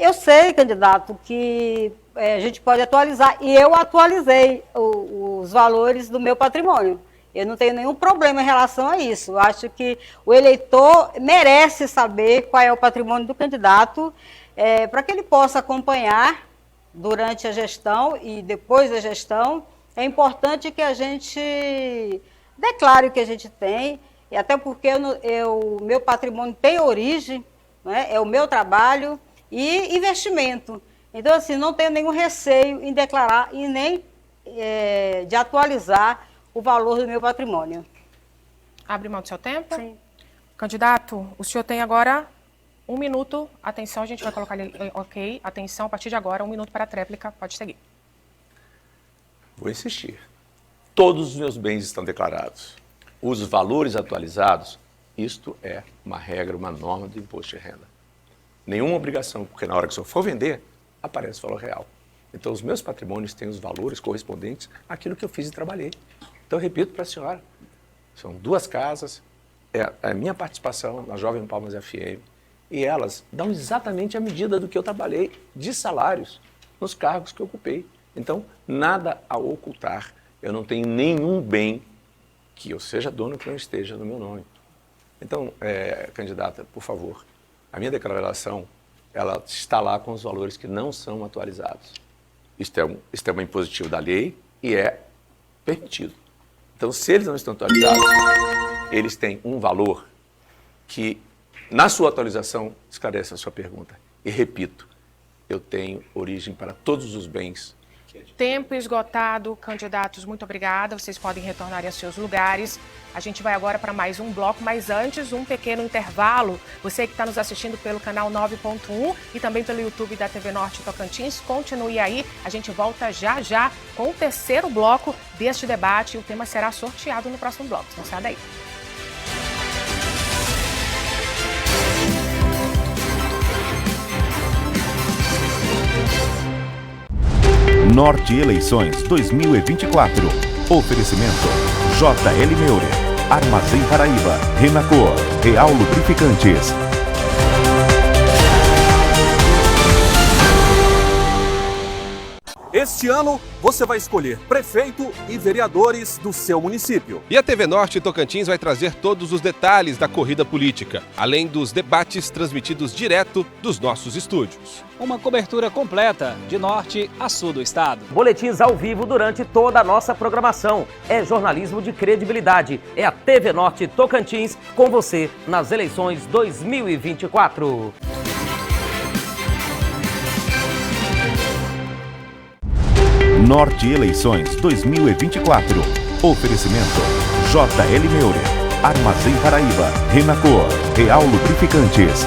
Eu sei, candidato, que a gente pode atualizar, e eu atualizei os valores do meu patrimônio. Eu não tenho nenhum problema em relação a isso. Eu acho que o eleitor merece saber qual é o patrimônio do candidato, para que ele possa acompanhar durante a gestão e depois da gestão. É importante que a gente declare o que a gente tem, e até porque o meu patrimônio tem origem, né, é o meu trabalho e investimento. Então, assim, não tenho nenhum receio em declarar e nem de atualizar o valor do meu patrimônio. Abre mão do seu tempo? Sim. Candidato, o senhor tem agora 1 minuto. Atenção, a gente vai colocar ali, ok. Atenção, a partir de agora, 1 minuto para a tréplica. Pode seguir. Vou insistir. Todos os meus bens estão declarados. Os valores atualizados, isto é uma regra, uma norma do imposto de renda. Nenhuma obrigação, porque na hora que o senhor for vender, aparece o valor real. Então, os meus patrimônios têm os valores correspondentes àquilo que eu fiz e trabalhei. Então, eu repito para a senhora, são 2 casas, é a minha participação na Jovem Palmas FM, e elas dão exatamente a medida do que eu trabalhei de salários nos cargos que eu ocupei. Então, nada a ocultar. Eu não tenho nenhum bem que eu seja dono que não esteja no meu nome. Então, candidata, por favor, a minha declaração, ela está lá com os valores que não são atualizados. Isto é um impositivo da lei e é permitido. Então, se eles não estão atualizados, eles têm um valor que, na sua atualização, esclarece a sua pergunta. E repito, eu tenho origem para todos os bens. Tempo esgotado, candidatos, muito obrigada. Vocês podem retornar aos seus lugares. A gente vai agora para mais um bloco, mas antes, um pequeno intervalo. Você que está nos assistindo pelo canal 9.1 e também pelo YouTube da TV Norte Tocantins, continue aí. A gente volta já já com o 3º bloco deste debate e o tema será sorteado no próximo bloco. Não sai daí. Norte Eleições 2024. Oferecimento JL Meurer, Armazém Paraíba, Renacor, Real Lubrificantes. Este ano, você vai escolher prefeito e vereadores do seu município. E a TV Norte Tocantins vai trazer todos os detalhes da corrida política, além dos debates transmitidos direto dos nossos estúdios. Uma cobertura completa, de norte a sul do estado. Boletins ao vivo durante toda a nossa programação. É jornalismo de credibilidade. É a TV Norte Tocantins com você nas eleições 2024. Norte Eleições 2024. Oferecimento JL Meurer, Armazém Paraíba, Renacor, Real Lubrificantes.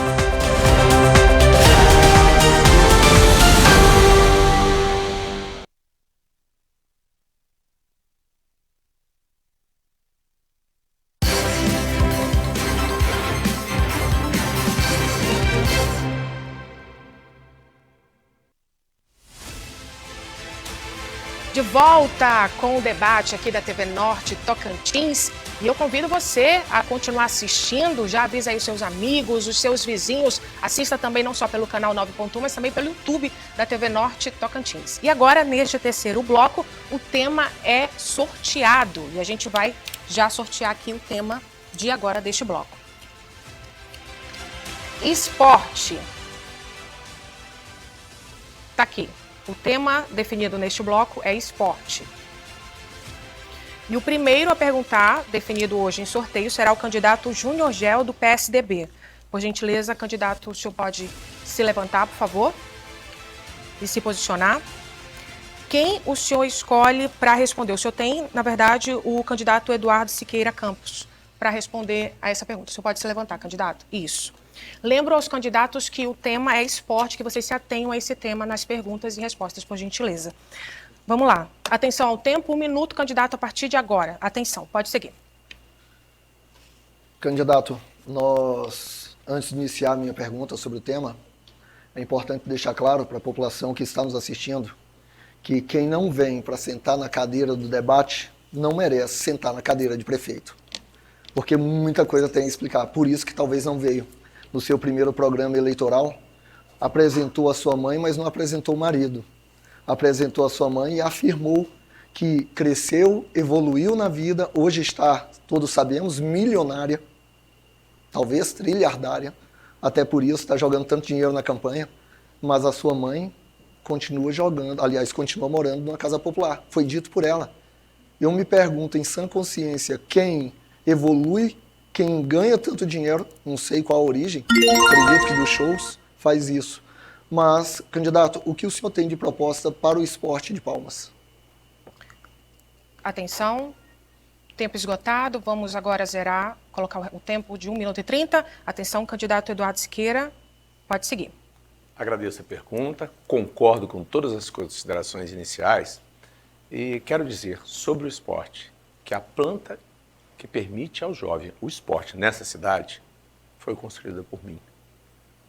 De volta com o debate aqui da TV Norte Tocantins e eu convido você a continuar assistindo, já avisa aí os seus amigos, os seus vizinhos, assista também não só pelo canal 9.1, mas também pelo YouTube da TV Norte Tocantins. E agora, neste 3º bloco, o tema é sorteado e a gente vai já sortear aqui o tema de agora deste bloco. Esporte. Tá aqui. O tema definido neste bloco é esporte. E o primeiro a perguntar, definido hoje em sorteio, será o candidato Júnior Gel, do PSDB. Por gentileza, candidato, o senhor pode se levantar, por favor, e se posicionar. Quem o senhor escolhe para responder? O senhor tem, na verdade, o candidato Eduardo Siqueira Campos. para responder a essa pergunta. O senhor pode se levantar, candidato? Isso. Lembro aos candidatos que o tema é esporte, que vocês se atenham a esse tema nas perguntas e respostas, por gentileza. Vamos lá. Atenção ao tempo, 1 minuto, candidato, a partir de agora. Atenção, pode seguir. Candidato, antes de iniciar a minha pergunta sobre o tema, é importante deixar claro para a população que está nos assistindo que quem não vem para sentar na cadeira do debate não merece sentar na cadeira de prefeito. Porque muita coisa tem a explicar. Por isso que talvez não veio. No seu primeiro programa eleitoral, apresentou a sua mãe, mas não apresentou o marido. Apresentou a sua mãe e afirmou que cresceu, evoluiu na vida, hoje está, todos sabemos, milionária, talvez trilhardária, até por isso está jogando tanto dinheiro na campanha, mas a sua mãe continua jogando, aliás, continua morando numa casa popular. Foi dito por ela. Eu me pergunto, em sã consciência, quem evolui, quem ganha tanto dinheiro, não sei qual a origem, acredito que dos shows, faz isso. Mas, candidato, o que o senhor tem de proposta para o esporte de Palmas? Atenção, tempo esgotado, vamos agora zerar, colocar o tempo de 1 minuto e 30. Atenção, candidato Eduardo Siqueira, pode seguir. Agradeço a pergunta, concordo com todas as considerações iniciais e quero dizer sobre o esporte que a planta que permite ao jovem o esporte nessa cidade foi construída por mim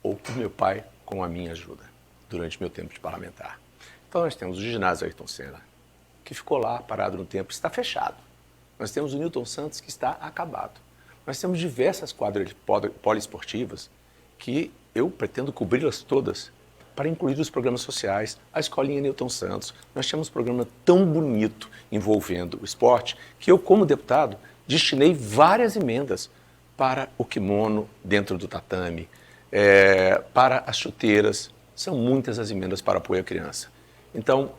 ou por meu pai com a minha ajuda durante meu tempo de parlamentar. Então nós temos o ginásio Ayrton Senna, que ficou lá parado no tempo, está fechado. Nós temos o Newton Santos, que está acabado. Nós temos diversas quadras poliesportivas que eu pretendo cobri-las todas para incluir os programas sociais, a escolinha Newton Santos. Nós tínhamos um programa tão bonito envolvendo o esporte que eu, como deputado, destinei várias emendas para o kimono dentro do tatame, para as chuteiras. São muitas as emendas para apoio à criança. Então,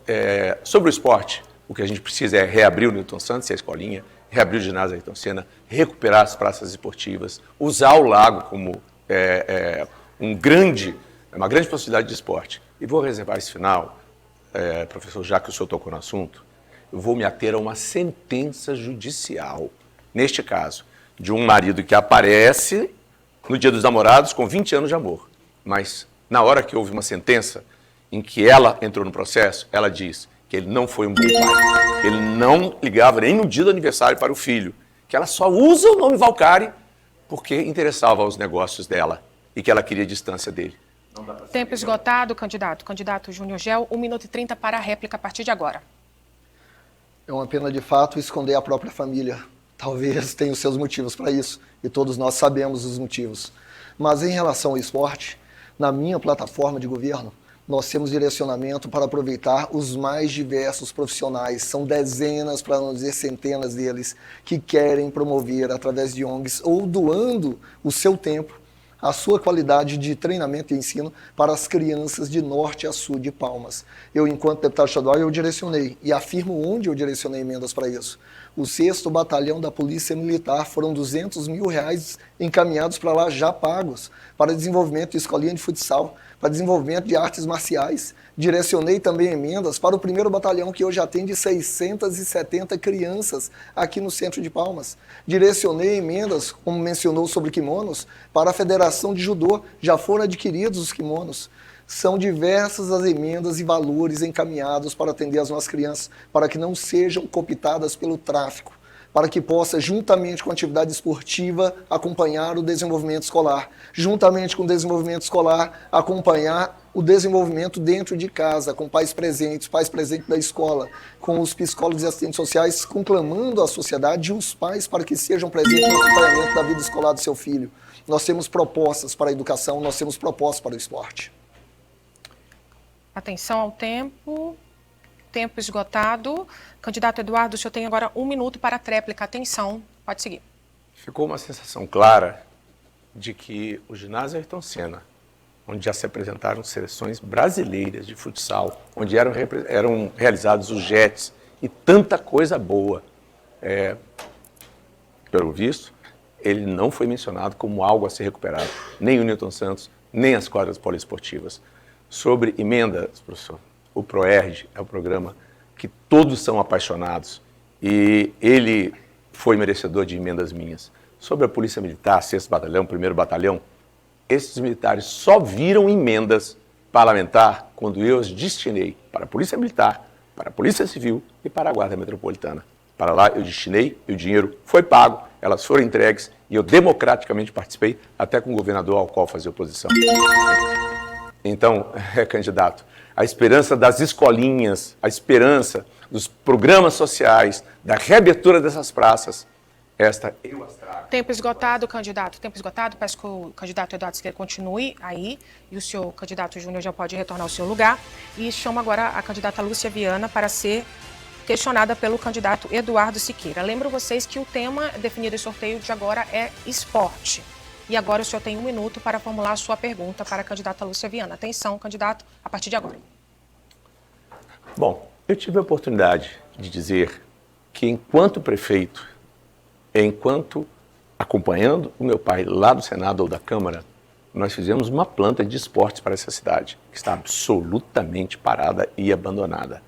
sobre o esporte, o que a gente precisa é reabrir o Newton Santos e a escolinha, reabrir o ginásio Ayrton Senna, recuperar as praças esportivas, usar o lago como uma grande possibilidade de esporte. E vou reservar esse final, professor, já que o senhor tocou no assunto, eu vou me ater a uma sentença judicial, neste caso, de um marido que aparece no Dia dos Namorados com 20 anos de amor. Mas, na hora que houve uma sentença em que ela entrou no processo, ela diz que ele não foi um bom pai, ele não ligava nem no dia do aniversário para o filho, que ela só usa o nome Valcari porque interessava aos negócios dela e que ela queria distância dele. Tempo esgotado, candidato. Candidato Júnior Gel, 1 minuto e 30 para a réplica a partir de agora. É uma pena de fato esconder a própria família. Talvez tenha os seus motivos para isso, e todos nós sabemos os motivos. Mas em relação ao esporte, na minha plataforma de governo, nós temos direcionamento para aproveitar os mais diversos profissionais. São dezenas, para não dizer centenas deles, que querem promover através de ONGs ou doando o seu tempo, a sua qualidade de treinamento e ensino para as crianças de norte a sul de Palmas. Eu, enquanto deputado estadual, eu direcionei, e afirmo onde eu direcionei emendas para isso. O 6º Batalhão da Polícia Militar, foram R$200 mil encaminhados para lá, já pagos, para desenvolvimento de escolinha de futsal, para desenvolvimento de artes marciais. Direcionei também emendas para o 1º Batalhão, que hoje atende 670 crianças aqui no centro de Palmas. Direcionei emendas, como mencionou, sobre kimonos, para a Federação de Judô. Já foram adquiridos os kimonos. São diversas as emendas e valores encaminhados para atender as nossas crianças, para que não sejam cooptadas pelo tráfico, para que possa, juntamente com a atividade esportiva, acompanhar o desenvolvimento escolar, juntamente com o desenvolvimento escolar, acompanhar o desenvolvimento dentro de casa, com pais presentes da escola, com os psicólogos e assistentes sociais, conclamando a sociedade e os pais para que sejam presentes no acompanhamento da vida escolar do seu filho. Nós temos propostas para a educação, nós temos propostas para o esporte. Atenção ao tempo. Tempo esgotado. Candidato Eduardo, o senhor tem agora 1 minuto para a tréplica. Atenção, pode seguir. Ficou uma sensação clara de que o ginásio Ayrton Senna, onde já se apresentaram seleções brasileiras de futsal, onde eram realizados os jets e tanta coisa boa, pelo visto, ele não foi mencionado como algo a ser recuperado, nem o Newton Santos, nem as quadras poliesportivas. Sobre emendas, professor, o ProERD é o programa que todos são apaixonados e ele foi merecedor de emendas minhas. sobre a Polícia Militar, 6º Batalhão, 1º Batalhão, esses militares só viram emendas parlamentar quando eu as destinei para a Polícia Militar, para a Polícia Civil e para a Guarda Metropolitana. Para lá eu destinei e o dinheiro foi pago, elas foram entregues e eu democraticamente participei, até com o governador ao qual fazia oposição. Então, candidato, a esperança das escolinhas, a esperança dos programas sociais, da reabertura dessas praças, esta eu as trago. Tempo esgotado, candidato. Tempo esgotado. Peço que o candidato Eduardo Siqueira continue aí e o senhor, candidato Júnior, já pode retornar ao seu lugar. E chamo agora a candidata Lúcia Viana para ser questionada pelo candidato Eduardo Siqueira. Lembro vocês que o tema definido em sorteio de agora é esporte. E agora o senhor tem 1 minuto para formular a sua pergunta para a candidata Lúcia Viana. Atenção, candidato, a partir de agora. Bom, eu tive a oportunidade de dizer que enquanto prefeito, enquanto acompanhando o meu pai lá do Senado ou da Câmara, nós fizemos uma planta de esportes para essa cidade, que está absolutamente parada e abandonada.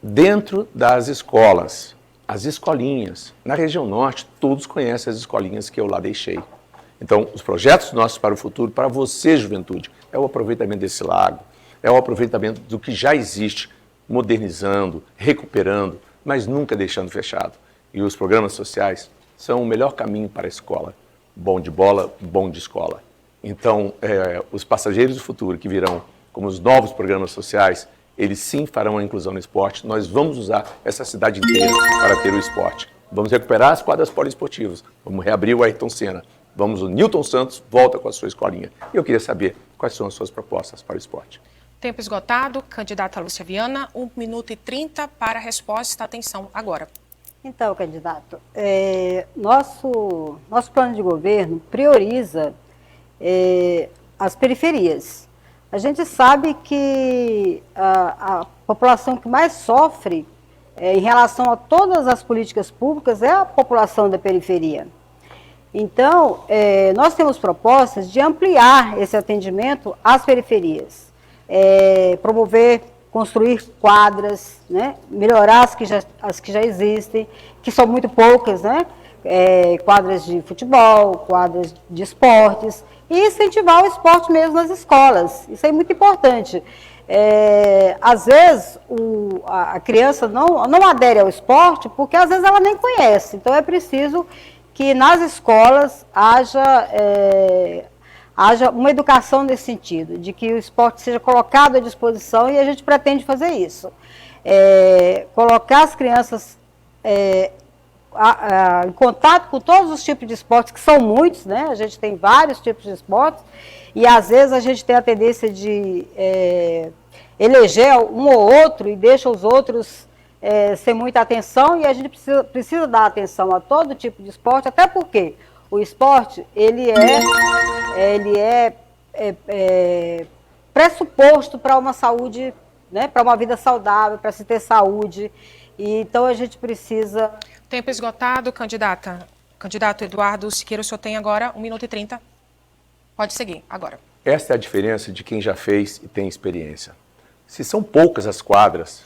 Dentro das escolas, as escolinhas, na região norte, todos conhecem as escolinhas que eu lá deixei. Então, os projetos nossos para o futuro, para você, juventude, é o aproveitamento desse lago, é o aproveitamento do que já existe, modernizando, recuperando, mas nunca deixando fechado. E os programas sociais são o melhor caminho para a escola. Bom de bola, bom de escola. Então, os passageiros do futuro que virão como os novos programas sociais, eles sim farão a inclusão no esporte. Nós vamos usar essa cidade inteira para ter o esporte. Vamos recuperar as quadras poliesportivas. Vamos reabrir o Ayrton Senna. O Newton Santos volta com a sua escolinha. E eu queria saber quais são as suas propostas para o esporte. Tempo esgotado. Candidata Lúcia Viana, 1 minuto e 30 para a resposta. Atenção agora. Então, candidato, nosso plano de governo prioriza as periferias. A gente sabe que a população que mais sofre em relação a todas as políticas públicas é a população da periferia. Então, nós temos propostas de ampliar esse atendimento às periferias, construir quadras, né? Melhorar as que já existem, que são muito poucas, né? Quadras de futebol, quadras de esportes, e incentivar o esporte mesmo nas escolas. Isso é muito importante. Às vezes a criança não adere ao esporte porque às vezes ela nem conhece. Então é preciso que nas escolas haja uma educação nesse sentido, de que o esporte seja colocado à disposição, e a gente pretende fazer isso. Colocar as crianças em contato com todos os tipos de esportes, que são muitos, né? A gente tem vários tipos de esportes, e às vezes a gente tem a tendência de eleger um ou outro e deixa os outros sem muita atenção, e a gente precisa dar atenção a todo tipo de esporte, até porque o esporte ele é pressuposto para uma saúde, né? Para uma vida saudável, para se ter saúde, e então a gente precisa... Tempo esgotado, candidata. Candidato Eduardo Siqueira, o senhor tem agora 1 minuto e 30. Pode seguir, agora. Esta é a diferença de quem já fez e tem experiência. Se são poucas as quadras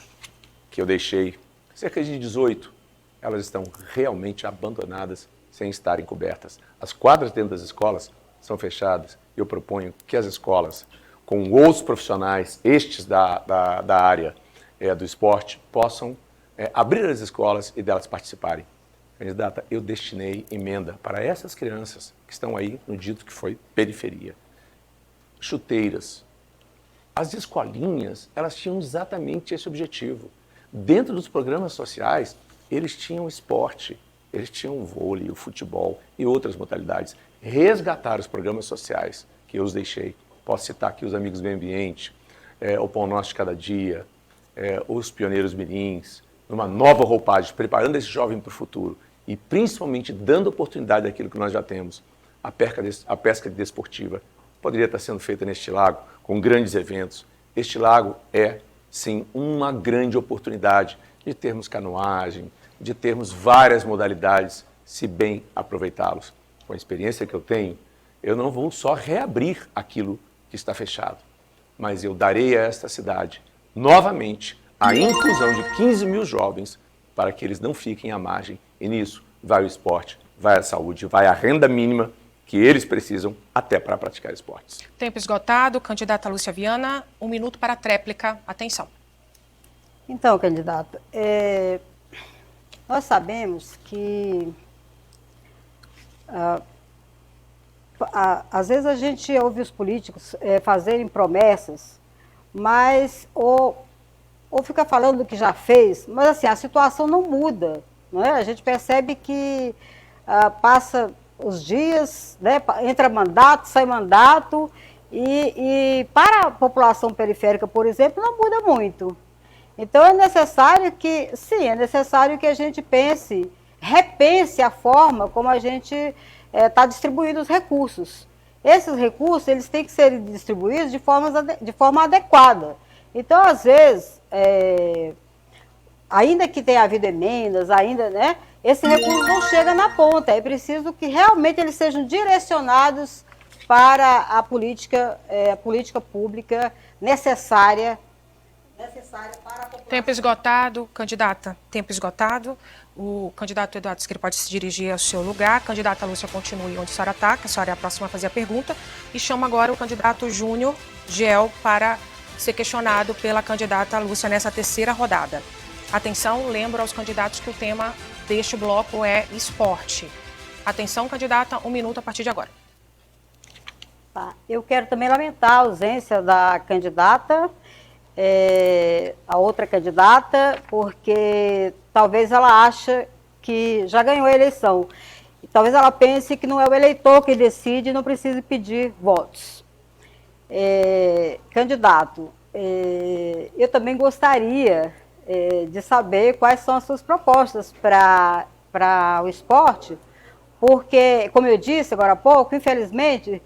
que eu deixei, cerca de 18, elas estão realmente abandonadas, sem estarem cobertas. As quadras dentro das escolas são fechadas. Eu proponho que as escolas, com outros profissionais, estes da área do esporte, possam abrir as escolas e delas participarem. Candidata, eu destinei emenda para essas crianças que estão aí no dito que foi periferia. Chuteiras. As escolinhas, elas tinham exatamente esse objetivo. Dentro dos programas sociais, eles tinham esporte, eles tinham o vôlei, o futebol e outras modalidades. Resgatar os programas sociais que eu os deixei. Posso citar aqui os Amigos do Meio Ambiente, o Pão Nosso de Cada Dia, os Pioneiros Mirins, numa nova roupagem, preparando esse jovem para o futuro e principalmente dando oportunidade àquilo que nós já temos. A pesca desportiva poderia estar sendo feita neste lago, com grandes eventos. Este lago é, sim, uma grande oportunidade de termos canoagem, de termos várias modalidades, se bem aproveitá-los. Com a experiência que eu tenho, eu não vou só reabrir aquilo que está fechado, mas eu darei a esta cidade, novamente, a inclusão de 15 mil jovens para que eles não fiquem à margem. E nisso vai o esporte, vai a saúde, vai a renda mínima que eles precisam até para praticar esportes. Tempo esgotado. Candidata Lúcia Viana, 1 minuto para a tréplica. Atenção. Então, candidata, nós sabemos que às vezes a gente ouve os políticos fazerem promessas, mas ou fica falando do que já fez, mas assim, a situação não muda, não é? A gente percebe que passa os dias, né, entra mandato, sai mandato, e para a população periférica, por exemplo, não muda muito. Então é necessário que a gente repense a forma como a gente está distribuindo os recursos. Esses recursos, eles têm que ser distribuídos de forma adequada. Então, às vezes, ainda que tenha havido emendas, né, esse recurso não chega na ponta. É preciso que realmente eles sejam direcionados para a política pública necessária para a população. Tempo esgotado, candidata. Tempo esgotado. O candidato Eduardo Squiri pode se dirigir ao seu lugar. A candidata Lúcia continue onde a senhora está, que a senhora é a próxima a fazer a pergunta. E chama agora o candidato Júnior Gel para ser questionado pela candidata Lúcia nessa terceira rodada. Atenção, lembro aos candidatos que o tema deste bloco é esporte. Atenção, candidata, 1 minuto a partir de agora. Tá. Eu quero também lamentar a ausência da candidata, a outra candidata, porque talvez ela ache que já ganhou a eleição. E talvez ela pense que não é o eleitor que decide e não precisa pedir votos. Candidato, eu também gostaria de saber quais são as suas propostas para o esporte, porque, como eu disse agora há pouco, infelizmente,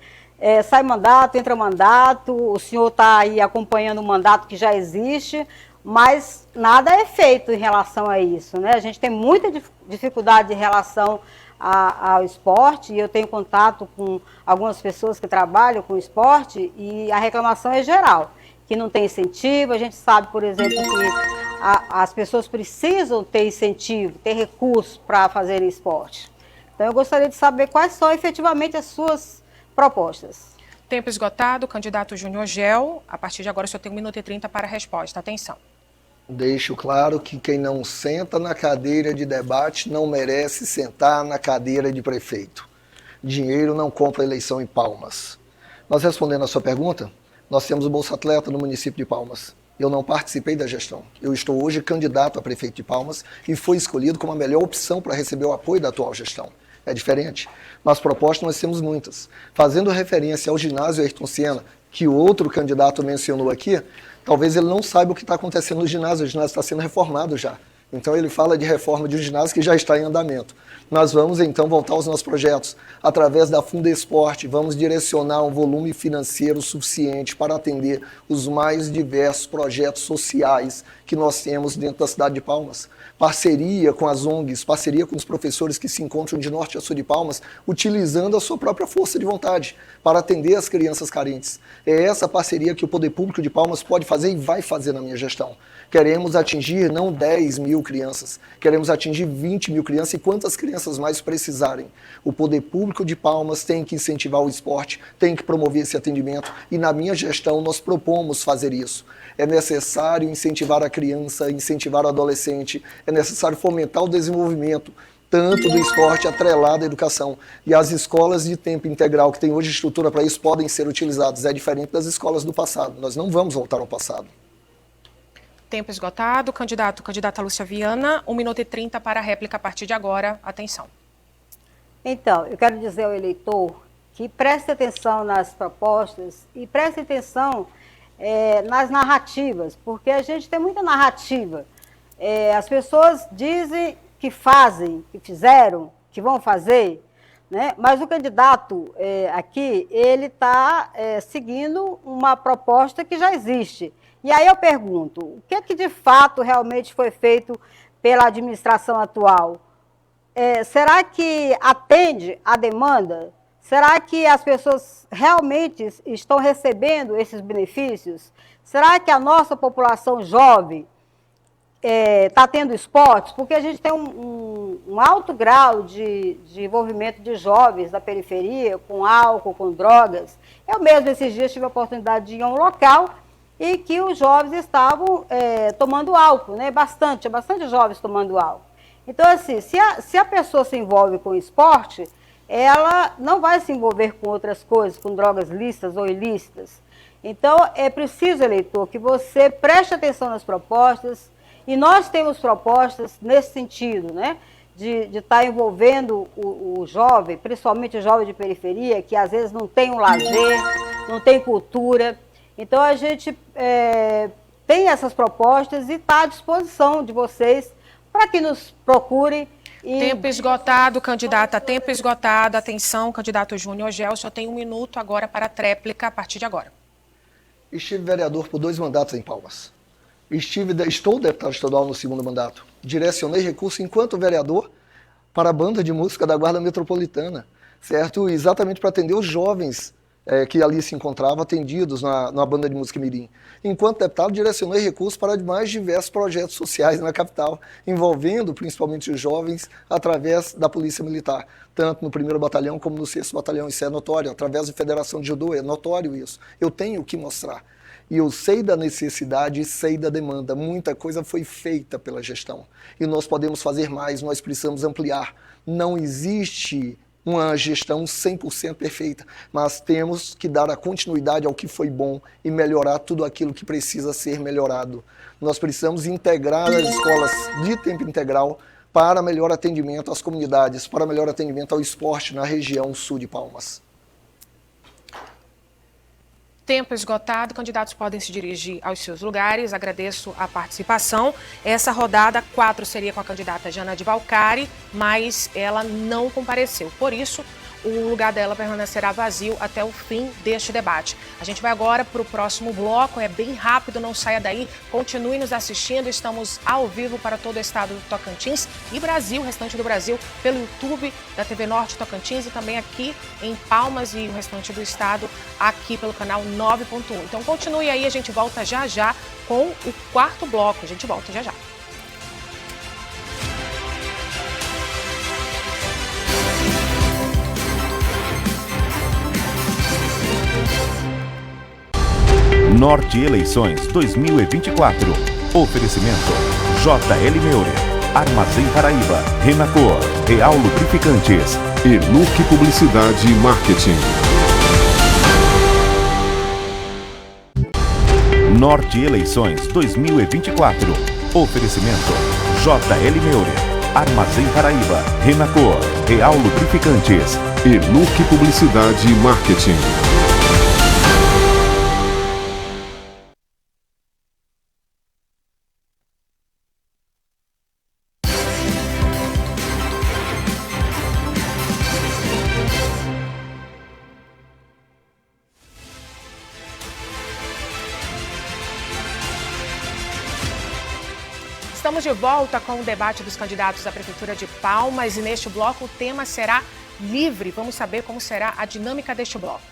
sai mandato, entra mandato, o senhor está aí acompanhando um mandato que já existe, mas nada é feito em relação a isso, né? A gente tem muita dificuldade em relação ao esporte, e eu tenho contato com algumas pessoas que trabalham com esporte, e a reclamação é geral, que não tem incentivo. A gente sabe, por exemplo, que as pessoas precisam ter incentivo, ter recursos para fazerem esporte. Então eu gostaria de saber quais são efetivamente as suas propostas. Tempo esgotado, candidato Júnior Gel. A partir de agora, o senhor tem 1 minuto e 30 para a resposta. Atenção. Deixo claro que quem não senta na cadeira de debate não merece sentar na cadeira de prefeito. Dinheiro não compra eleição em Palmas. Nós respondendo a sua pergunta, nós temos o Bolsa Atleta no município de Palmas. Eu não participei da gestão. Eu estou hoje candidato a prefeito de Palmas e fui escolhido como a melhor opção para receber o apoio da atual gestão. É diferente. Mas propostas nós temos muitas. Fazendo referência ao ginásio Ayrton Senna, que o outro candidato mencionou aqui, talvez ele não saiba o que está acontecendo no ginásio. O ginásio está sendo reformado já. Então ele fala de reforma de um ginásio que já está em andamento. Nós vamos então voltar aos nossos projetos. Através da Fundesporte, vamos direcionar um volume financeiro suficiente para atender os mais diversos projetos sociais que nós temos dentro da cidade de Palmas. Parceria com as ONGs, parceria com os professores que se encontram de norte a sul de Palmas, utilizando a sua própria força de vontade para atender as crianças carentes. É essa parceria que o Poder Público de Palmas pode fazer e vai fazer na minha gestão. Queremos atingir não 10 mil crianças, queremos atingir 20 mil crianças e quantas crianças mais precisarem. O Poder Público de Palmas tem que incentivar o esporte, tem que promover esse atendimento e na minha gestão nós propomos fazer isso. É necessário incentivar a criança, incentivar o adolescente, é necessário fomentar o desenvolvimento tanto do esporte atrelado à educação. E as escolas de tempo integral que têm hoje estrutura para isso podem ser utilizadas. É diferente das escolas do passado. Nós não vamos voltar ao passado. Tempo esgotado. Candidata Lúcia Viana, 1 minuto e 30 para a réplica a partir de agora. Atenção. Então, eu quero dizer ao eleitor que preste atenção nas propostas e preste atenção nas narrativas, porque a gente tem muita narrativa. As pessoas dizem que fazem, que fizeram, que vão fazer, né? Mas o candidato aqui, ele está seguindo uma proposta que já existe. E aí eu pergunto, o que é que de fato realmente foi feito pela administração atual? Será que atende à demanda? Será que as pessoas realmente estão recebendo esses benefícios? Será que a nossa população jovem está tendo esportes, porque a gente tem um alto grau de envolvimento de jovens da periferia, com álcool, com drogas. Eu mesmo, esses dias, tive a oportunidade de ir a um local e que os jovens estavam tomando álcool, né? Bastante jovens tomando álcool. Então, assim, se a pessoa se envolve com esporte, ela não vai se envolver com outras coisas, com drogas lícitas ou ilícitas. Então, é preciso, eleitor, que você preste atenção nas propostas, e nós temos propostas nesse sentido, né? De estar envolvendo o jovem, principalmente o jovem de periferia, que às vezes não tem um lazer, não tem cultura. Então, a gente tem essas propostas e está à disposição de vocês para que nos procurem. Tempo esgotado, candidata, tempo esgotado. Atenção, candidato Júnior Gel, só tem 1 minuto agora para a tréplica a partir de agora. Estive vereador por 2 mandatos em Palmas. Estou deputado estadual no 2º mandato. Direcionei recursos enquanto vereador para a banda de música da Guarda Metropolitana, certo? Exatamente para atender os jovens que ali se encontravam atendidos na banda de música Mirim. Enquanto deputado, direcionei recursos para mais diversos projetos sociais na capital, envolvendo principalmente os jovens através da Polícia Militar, tanto no 1º Batalhão como no 6º Batalhão. Isso é notório, através da Federação de Judô, é notório isso. Eu tenho o que mostrar. E eu sei da necessidade e sei da demanda. Muita coisa foi feita pela gestão. E nós podemos fazer mais, nós precisamos ampliar. Não existe uma gestão 100% perfeita, mas temos que dar a continuidade ao que foi bom e melhorar tudo aquilo que precisa ser melhorado. Nós precisamos integrar as escolas de tempo integral para melhor atendimento às comunidades, para melhor atendimento ao esporte na região sul de Palmas. Tempo esgotado, candidatos podem se dirigir aos seus lugares. Agradeço a participação. Essa rodada 4 seria com a candidata Jana de Valcari, mas ela não compareceu. Por isso, o lugar dela permanecerá vazio até o fim deste debate. A gente vai agora para o próximo bloco, é bem rápido, não saia daí, continue nos assistindo, estamos ao vivo para todo o estado do Tocantins e Brasil, restante do Brasil, pelo YouTube da TV Norte Tocantins e também aqui em Palmas e o restante do estado aqui pelo canal 9.1. Então continue aí, a gente volta já já com o 4º bloco, a gente volta já já. Norte Eleições 2024. Oferecimento JL Meure, Armazém Paraíba, Renacor, Real Lubrificantes e Luque Publicidade e Marketing. Norte Eleições 2024. Oferecimento JL Meure, Armazém Paraíba, Renacor, Real Lubrificantes e Luque Publicidade e Marketing. Estamos de volta com o debate dos candidatos à Prefeitura de Palmas e neste bloco o tema será livre. Vamos saber como será a dinâmica deste bloco.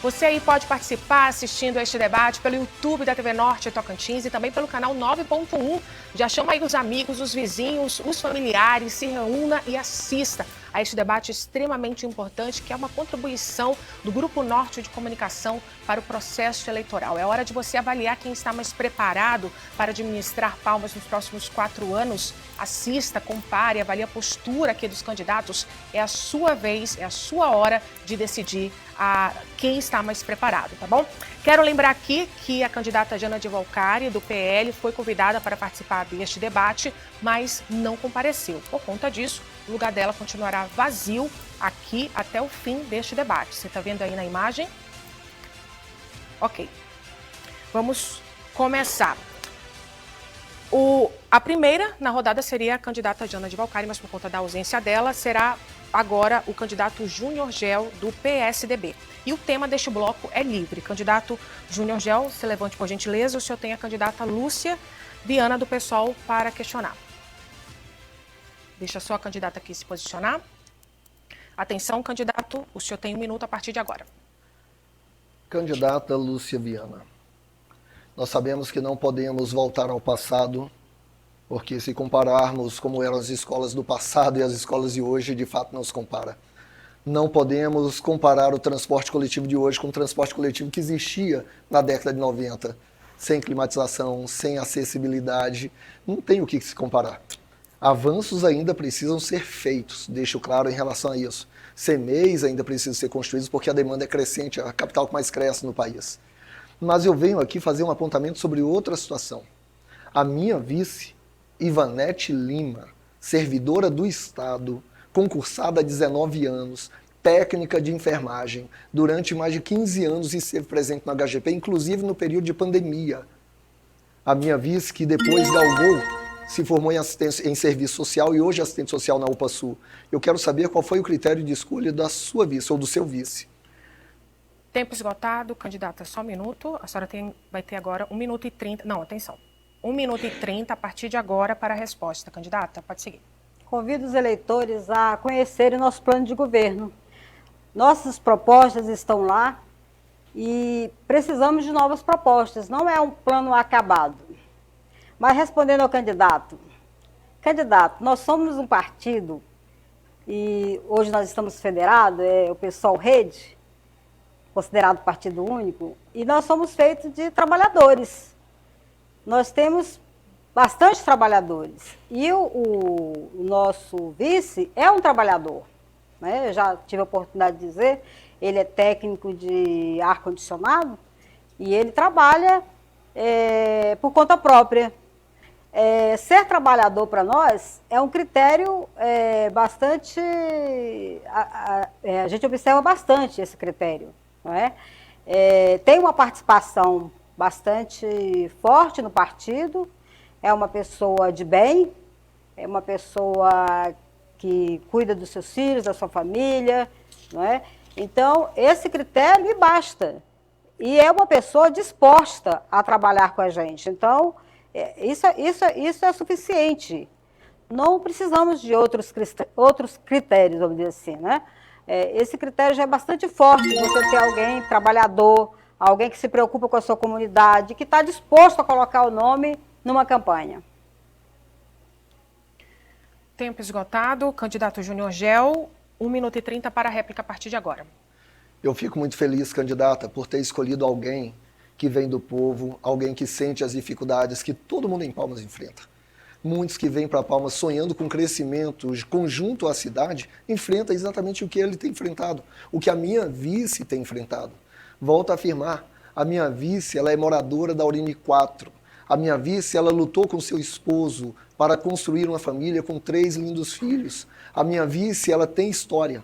Você aí pode participar assistindo a este debate pelo YouTube da TV Norte Tocantins e também pelo canal 9.1. Já chama aí os amigos, os vizinhos, os familiares, se reúna e assista a este debate extremamente importante, que é uma contribuição do Grupo Norte de Comunicação para o processo eleitoral. É hora de você avaliar quem está mais preparado para administrar Palmas nos próximos 4 anos. Assista, compare, avalie a postura aqui dos candidatos. É a sua vez, é a sua hora de decidir quem está mais preparado, tá bom? Quero lembrar aqui que a candidata Jana de Valcari, do PL, foi convidada para participar deste debate, mas não compareceu. Por conta disso, o lugar dela continuará vazio aqui até o fim deste debate. Você está vendo aí na imagem? Ok. Vamos começar. A primeira na rodada seria a candidata Jana de Valcari, mas por conta da ausência dela, será agora o candidato Júnior Gel, do PSDB. E o tema deste bloco é livre. Candidato Júnior Gel, se levante por gentileza. O senhor tem a candidata Lúcia Viana, do PSOL, para questionar. Deixa só a candidata aqui se posicionar. Atenção, candidato, o senhor tem 1 minuto a partir de agora. Candidata Lúcia Viana, nós sabemos que não podemos voltar ao passado, porque se compararmos como eram as escolas do passado e as escolas de hoje, de fato não se compara. Não podemos comparar o transporte coletivo de hoje com o transporte coletivo que existia na década de 90, sem climatização, sem acessibilidade, não tem o que se comparar. Avanços ainda precisam ser feitos, deixo claro em relação a isso. CMEs ainda precisam ser construídos porque a demanda é crescente, é a capital que mais cresce no país. Mas eu venho aqui fazer um apontamento sobre outra situação. A minha vice, Ivanete Lima, servidora do Estado, concursada há 19 anos, técnica de enfermagem, durante mais de 15 anos esteve presente no HGP, inclusive no período de pandemia. A minha vice, que depois galgou, se formou em serviço social e hoje é assistente social na UPA Sul. Eu quero saber qual foi o critério de escolha da sua vice ou do seu vice. Tempo esgotado, candidata, só 1 minuto. A senhora vai ter agora 1 minuto e 30. Não, atenção. 1 minuto e 30 a partir de agora para a resposta. Candidata, pode seguir. Convido os eleitores a conhecerem nosso plano de governo. Nossas propostas estão lá e precisamos de novas propostas. Não é um plano acabado. Mas respondendo ao candidato, nós somos um partido e hoje nós estamos federados, é o PSOL Rede, considerado partido único, e nós somos feitos de trabalhadores. Nós temos bastante trabalhadores e o nosso vice é um trabalhador, né? Eu já tive a oportunidade de dizer, ele é técnico de ar-condicionado e ele trabalha por conta própria. Ser trabalhador para nós é um critério bastante... a gente observa bastante esse critério, não é? Tem uma participação bastante forte no partido, é uma pessoa de bem, é uma pessoa que cuida dos seus filhos, da sua família, não é? Então, esse critério me basta. E é uma pessoa disposta a trabalhar com a gente. Então, isso é suficiente. Não precisamos de outros critérios, vamos dizer assim, né? Esse critério já é bastante forte, você ter alguém trabalhador, alguém que se preocupa com a sua comunidade, que está disposto a colocar o nome numa campanha. Tempo esgotado. Candidato Júnior Gel, 1 minuto e 30 para a réplica a partir de agora. Eu fico muito feliz, candidata, por ter escolhido alguém que vem do povo, alguém que sente as dificuldades que todo mundo em Palmas enfrenta. Muitos que vêm para Palmas sonhando com crescimento conjunto à cidade, enfrentam exatamente o que ele tem enfrentado, o que a minha vice tem enfrentado. Volto a afirmar, a minha vice ela é moradora da Urine 4. A minha vice ela lutou com seu esposo para construir uma família com 3 lindos filhos. A minha vice ela tem história.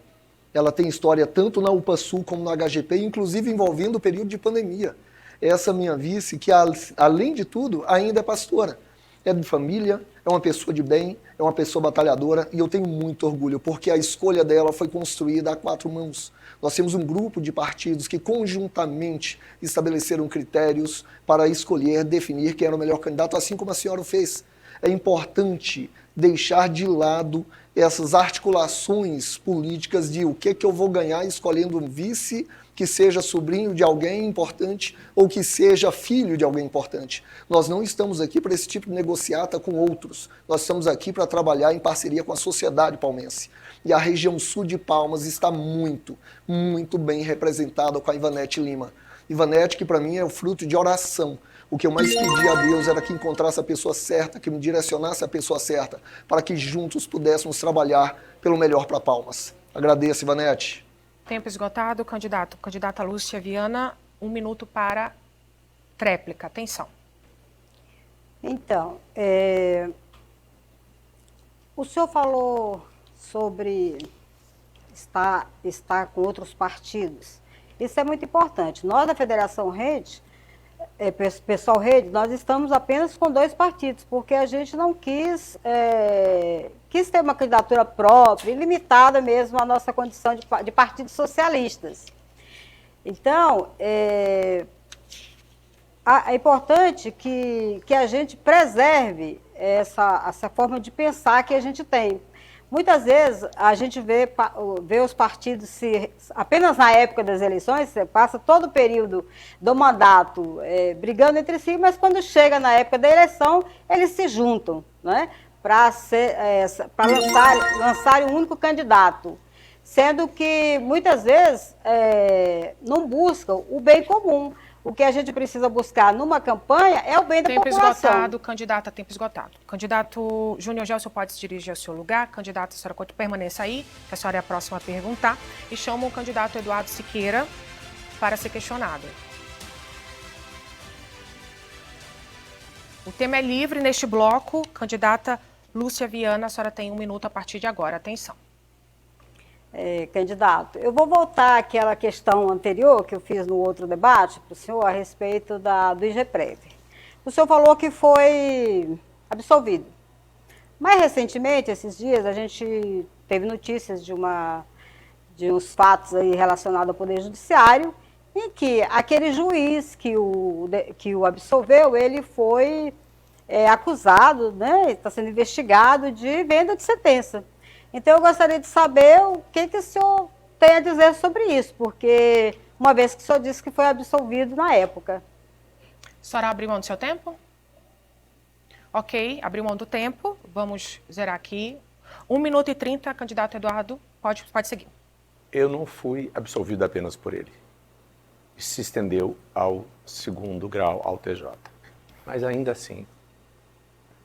Ela tem história tanto na UPA Sul como no HGP, inclusive envolvendo o período de pandemia. Essa minha vice, que além de tudo, ainda é pastora. É de família, é uma pessoa de bem, é uma pessoa batalhadora e eu tenho muito orgulho, porque a escolha dela foi construída a 4 mãos. Nós temos um grupo de partidos que conjuntamente estabeleceram critérios para escolher, definir quem era o melhor candidato, assim como a senhora o fez. É importante deixar de lado essas articulações políticas de o que eu vou ganhar escolhendo um vice que seja sobrinho de alguém importante ou que seja filho de alguém importante. Nós não estamos aqui para esse tipo de negociata com outros. Nós estamos aqui para trabalhar em parceria com a sociedade palmense. E a região sul de Palmas está muito, muito bem representada com a Ivanete Lima. Ivanete, que para mim é o fruto de oração. O que eu mais pedi a Deus era que encontrasse a pessoa certa, que me direcionasse a pessoa certa, para que juntos pudéssemos trabalhar pelo melhor para Palmas. Agradeço, Ivanete. Tempo esgotado, candidato. Candidata Lúcia Viana, 1 minuto para tréplica. Atenção. Então, o senhor falou sobre estar com outros partidos. Isso é muito importante. Nós, da Federação Rede, PSOL Rede, nós estamos apenas com 2 partidos, porque a gente não quis ter uma candidatura própria, limitada mesmo à nossa condição de partidos socialistas. Então, é importante que a gente preserve essa forma de pensar que a gente tem. Muitas vezes a gente vê os partidos apenas na época das eleições, você passa todo o período do mandato brigando entre si, mas quando chega na época da eleição, eles se juntam, né, para lançar um único candidato, sendo que muitas vezes não buscam o bem comum. O que a gente precisa buscar numa campanha é o bem da população. Tempo esgotado, candidata, tempo esgotado. Candidato Júnior Gelson pode se dirigir ao seu lugar. Candidata, a senhora Couto, permaneça aí, que a senhora é a próxima a perguntar. E chama o candidato Eduardo Siqueira para ser questionado. O tema é livre neste bloco. Candidata Lúcia Viana, a senhora tem 1 minuto a partir de agora. Atenção. Candidato, eu vou voltar àquela questão anterior que eu fiz no outro debate para o senhor a respeito do IGPREV. O senhor falou que foi absolvido. Mais recentemente, esses dias, a gente teve notícias de uns fatos aí relacionados ao Poder Judiciário, em que aquele juiz que o absolveu, ele foi acusado, né, está sendo investigado de venda de sentença. Então, eu gostaria de saber o que o senhor tem a dizer sobre isso, porque uma vez que o senhor disse que foi absolvido na época. A senhora abriu mão do seu tempo? Ok, abriu mão do tempo. Vamos zerar aqui. 1 minuto e 30, candidato Eduardo, pode seguir. Eu não fui absolvido apenas por ele. Se estendeu ao 2º grau, ao TJ. Mas ainda assim,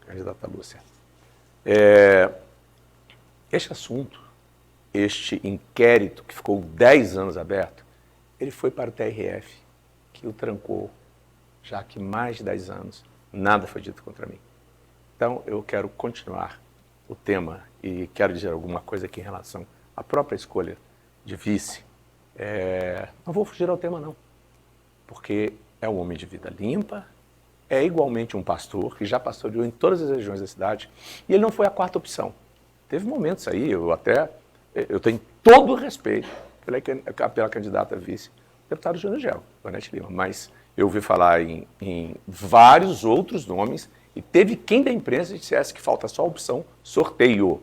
candidata Lúcia, este assunto, este inquérito que ficou 10 anos aberto, ele foi para o TRF, que o trancou, já que mais de 10 anos nada foi dito contra mim. Então, eu quero continuar o tema e quero dizer alguma coisa aqui em relação à própria escolha de vice. Não vou fugir ao tema, não, porque é um homem de vida limpa, é igualmente um pastor, que já pastoreou em todas as regiões da cidade, e ele não foi a 4ª opção. Teve momentos aí, eu tenho todo o respeito pela candidata vice, deputado Júnior Gelson, Vanete Lima, mas eu ouvi falar em vários outros nomes e teve quem da imprensa dissesse que falta só a opção sorteio.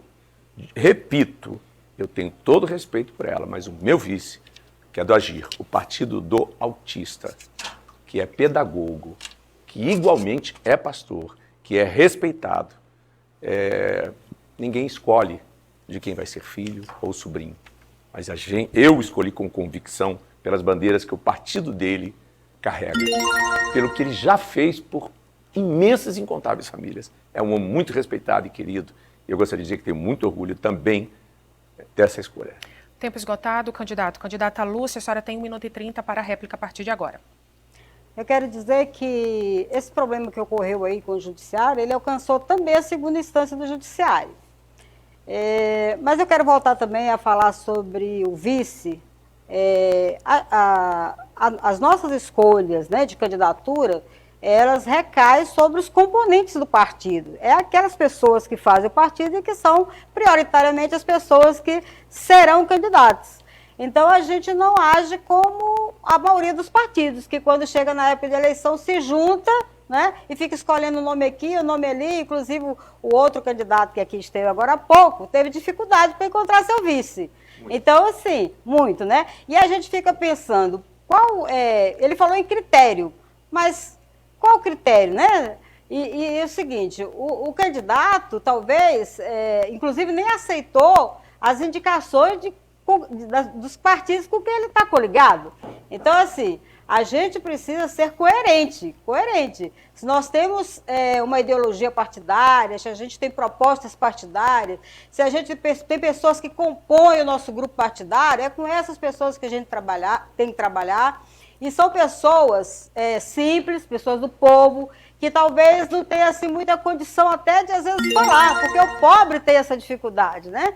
Repito, eu tenho todo o respeito por ela, mas o meu vice, que é do Agir, o partido do autista, que é pedagogo, que igualmente é pastor, que é respeitado, ninguém escolhe de quem vai ser filho ou sobrinho, mas eu escolhi com convicção pelas bandeiras que o partido dele carrega, pelo que ele já fez por imensas e incontáveis famílias. É um homem muito respeitado e querido. Eu gostaria de dizer que tenho muito orgulho também dessa escolha. Tempo esgotado, candidato. Candidata Lúcia, a senhora tem 1 minuto e 30 para a réplica a partir de agora. Eu quero dizer que esse problema que ocorreu aí com o judiciário, ele alcançou também a 2ª instância do judiciário. Mas eu quero voltar também a falar sobre o vice. As nossas escolhas, né, de candidatura, elas recaem sobre os componentes do partido. É aquelas pessoas que fazem o partido e que são prioritariamente as pessoas que serão candidatos. Então, a gente não age como a maioria dos partidos, que quando chega na época de eleição se junta, né, e fica escolhendo o nome aqui, o nome ali. Inclusive, o outro candidato que aqui esteve agora há pouco teve dificuldade para encontrar seu vice. Muito. Então, assim, muito, né? E a gente fica pensando, ele falou em critério, mas qual o critério, né? E é o seguinte, o candidato, talvez, inclusive, nem aceitou as indicações dos partidos com quem ele está coligado. Então, assim, a gente precisa ser coerente. Se nós temos uma ideologia partidária, se a gente tem propostas partidárias, se a gente tem pessoas que compõem o nosso grupo partidário, é com essas pessoas que a gente tem que trabalhar. E são pessoas simples, pessoas do povo, que talvez não tenham assim, muita condição até de, às vezes, falar, porque o pobre tem essa dificuldade, né?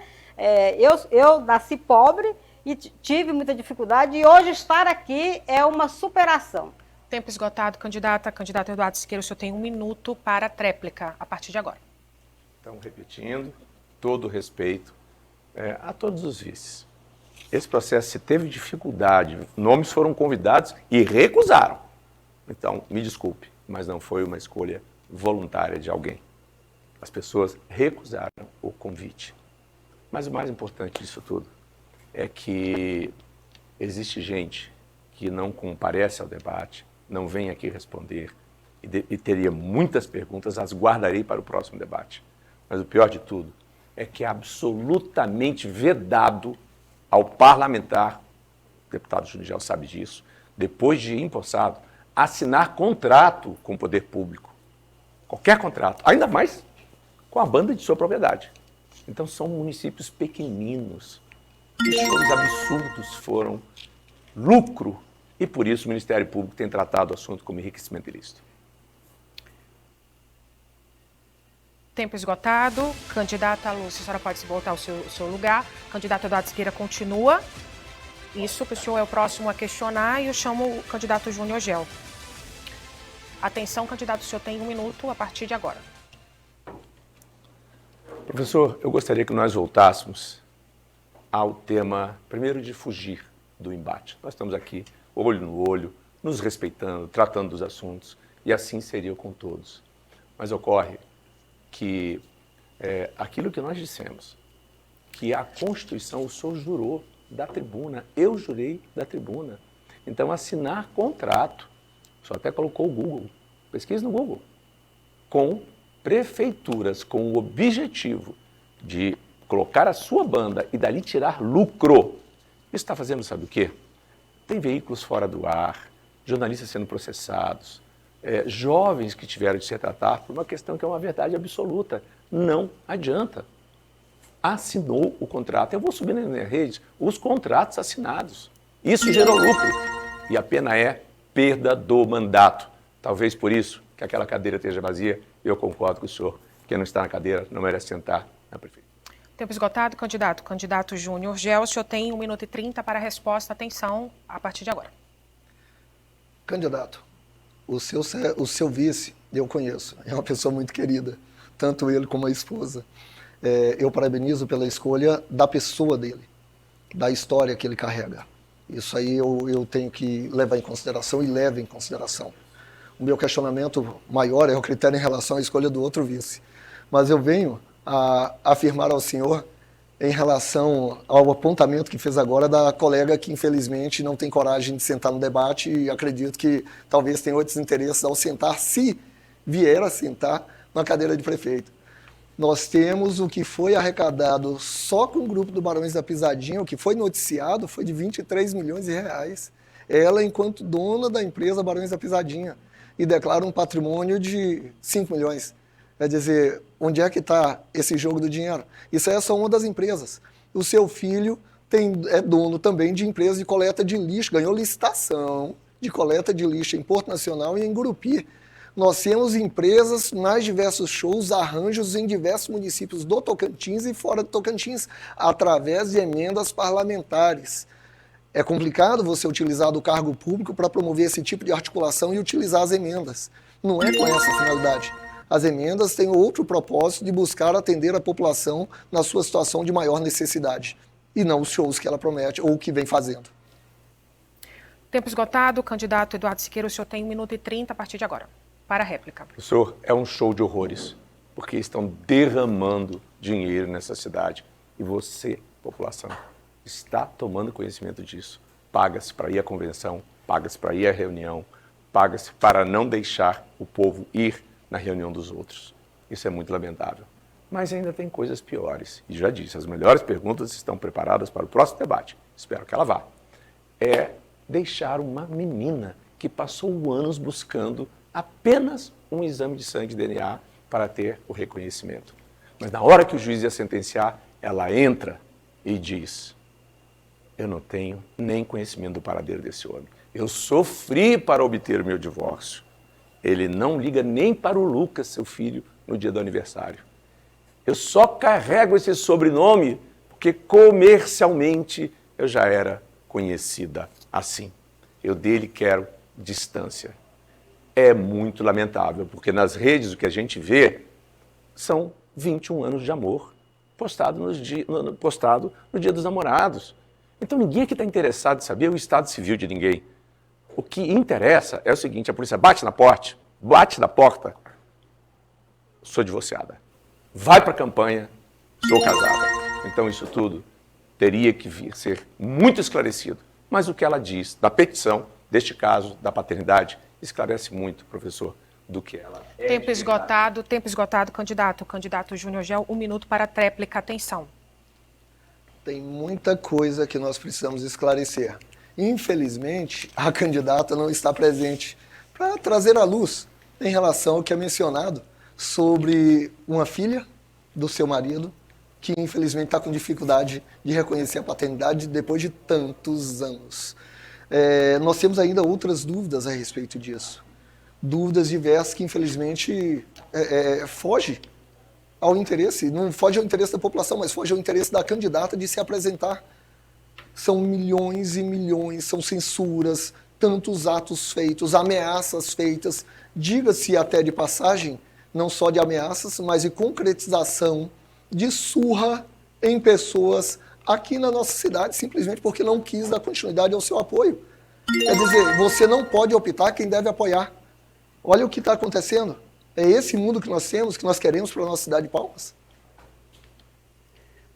Eu nasci pobre e tive muita dificuldade, e hoje estar aqui é uma superação. Tempo esgotado, candidata. Candidato Eduardo Siqueira, o senhor tem 1 minuto para a tréplica, a partir de agora. Então, repetindo, todo o respeito a todos os vices. Esse processo, se teve dificuldade, nomes foram convidados e recusaram. Então, me desculpe, mas não foi uma escolha voluntária de alguém. As pessoas recusaram o convite. Mas o mais importante disso tudo é que existe gente que não comparece ao debate, não vem aqui responder e teria muitas perguntas, as guardarei para o próximo debate. Mas o pior de tudo é que é absolutamente vedado ao parlamentar, o deputado Júnior Gel sabe disso, depois de empossado, assinar contrato com o poder público. Qualquer contrato, ainda mais com a banda de sua propriedade. Então são municípios pequeninos. Os shows absurdos foram lucro e por isso o Ministério Público tem tratado o assunto como enriquecimento ilícito. Tempo esgotado. Candidata Lúcia, a senhora pode se voltar ao seu lugar. Candidato Eduardo Siqueira continua. Isso, que o senhor é o próximo a questionar e eu chamo o candidato Júnior Gel. Atenção, candidato, o senhor tem 1 minuto a partir de agora. Professor, eu gostaria que nós voltássemos ao tema, primeiro, de fugir do embate. Nós estamos aqui, olho no olho, nos respeitando, tratando dos assuntos, e assim seria com todos. Mas ocorre que aquilo que nós dissemos, que a Constituição, o senhor jurou da tribuna, eu jurei da tribuna. Então, assinar contrato, o senhor até colocou o Google, pesquisa no Google, com prefeituras com o objetivo de colocar a sua banda e dali tirar lucro. Isso está fazendo sabe o quê? Tem veículos fora do ar, jornalistas sendo processados, jovens que tiveram de se tratar por uma questão que é uma verdade absoluta. Não adianta. Assinou o contrato. Eu vou subir na minha rede os contratos assinados. Isso gerou lucro. E a pena é perda do mandato. Talvez por isso que aquela cadeira esteja vazia. Eu concordo com o senhor. Quem não está na cadeira não merece sentar na prefeitura. Tempo esgotado, candidato. Candidato Júnior Gel, o senhor tem 1 minuto e 30 para a resposta. Atenção, a partir de agora. Candidato, o seu vice, eu conheço, é uma pessoa muito querida, tanto ele como a esposa. Eu parabenizo pela escolha da pessoa dele, da história que ele carrega. Isso aí eu tenho que levar em consideração e levo em consideração. O meu questionamento maior é o critério em relação à escolha do outro vice. Mas eu venho a afirmar ao senhor em relação ao apontamento que fez agora da colega que infelizmente não tem coragem de sentar no debate e acredito que talvez tenha outros interesses ao sentar, se vier a sentar na cadeira de prefeito. Nós temos o que foi arrecadado só com o grupo do Barões da Pisadinha, o que foi noticiado foi de 23 milhões de reais. Ela, enquanto dona da empresa Barões da Pisadinha, e declara um patrimônio de 5 milhões. Quer dizer, onde é que está esse jogo do dinheiro? Isso é só uma das empresas. O seu filho é dono também de empresa de coleta de lixo, ganhou licitação de coleta de lixo em Porto Nacional e em Gurupi. Nós temos empresas nas diversos shows, arranjos em diversos municípios do Tocantins e fora do Tocantins, através de emendas parlamentares. É complicado você utilizar do cargo público para promover esse tipo de articulação e utilizar as emendas. Não é com essa finalidade. As emendas têm outro propósito de buscar atender a população na sua situação de maior necessidade, e não os shows que ela promete ou que vem fazendo. Tempo esgotado, candidato Eduardo Siqueira, o senhor tem 1 minuto e 30 a partir de agora. Para a réplica. Professor, é um show de horrores, porque estão derramando dinheiro nessa cidade. E você, população, está tomando conhecimento disso. Paga-se para ir à convenção, paga-se para ir à reunião, paga-se para não deixar o povo ir na reunião dos outros. Isso é muito lamentável. Mas ainda tem coisas piores. E já disse, as melhores perguntas estão preparadas para o próximo debate. Espero que ela vá. É deixar uma menina que passou anos buscando apenas um exame de sangue de DNA para ter o reconhecimento. Mas na hora que o juiz ia sentenciar, ela entra e diz: eu não tenho nem conhecimento do paradeiro desse homem. Eu sofri para obter o meu divórcio. Ele não liga nem para o Lucas, seu filho, no dia do aniversário. Eu só carrego esse sobrenome porque comercialmente eu já era conhecida assim. Eu dele quero distância. É muito lamentável, porque nas redes o que a gente vê são 21 anos de amor postado no dia dos namorados. Então ninguém aqui está interessado em saber o estado civil de ninguém. O que interessa é o seguinte: a polícia bate na porta, sou divorciada. vai para a campanha, sou casada. Então isso tudo teria que ser muito esclarecido. Mas o que ela diz da petição, deste caso da paternidade, esclarece muito, professor, do que ela é. Tempo esgotado, candidato. Candidato Júnior Gel, 1 minuto para a tréplica. Atenção. Tem muita coisa que nós precisamos esclarecer. Infelizmente, a candidata não está presente para trazer à luz em relação ao que é mencionado sobre uma filha do seu marido que infelizmente está com dificuldade de reconhecer a paternidade depois de tantos anos. Nós temos ainda outras dúvidas a respeito disso. Dúvidas diversas que infelizmente foge ao interesse, não foge ao interesse da população, mas foge ao interesse da candidata de se apresentar. São milhões e milhões, são censuras, tantos atos feitos, ameaças feitas, diga-se até de passagem, não só de ameaças, mas de concretização de surra em pessoas aqui na nossa cidade, simplesmente porque não quis dar continuidade ao seu apoio. Quer dizer, você não pode optar quem deve apoiar. Olha o que está acontecendo. É esse mundo que nós temos, que nós queremos para a nossa cidade de Palmas.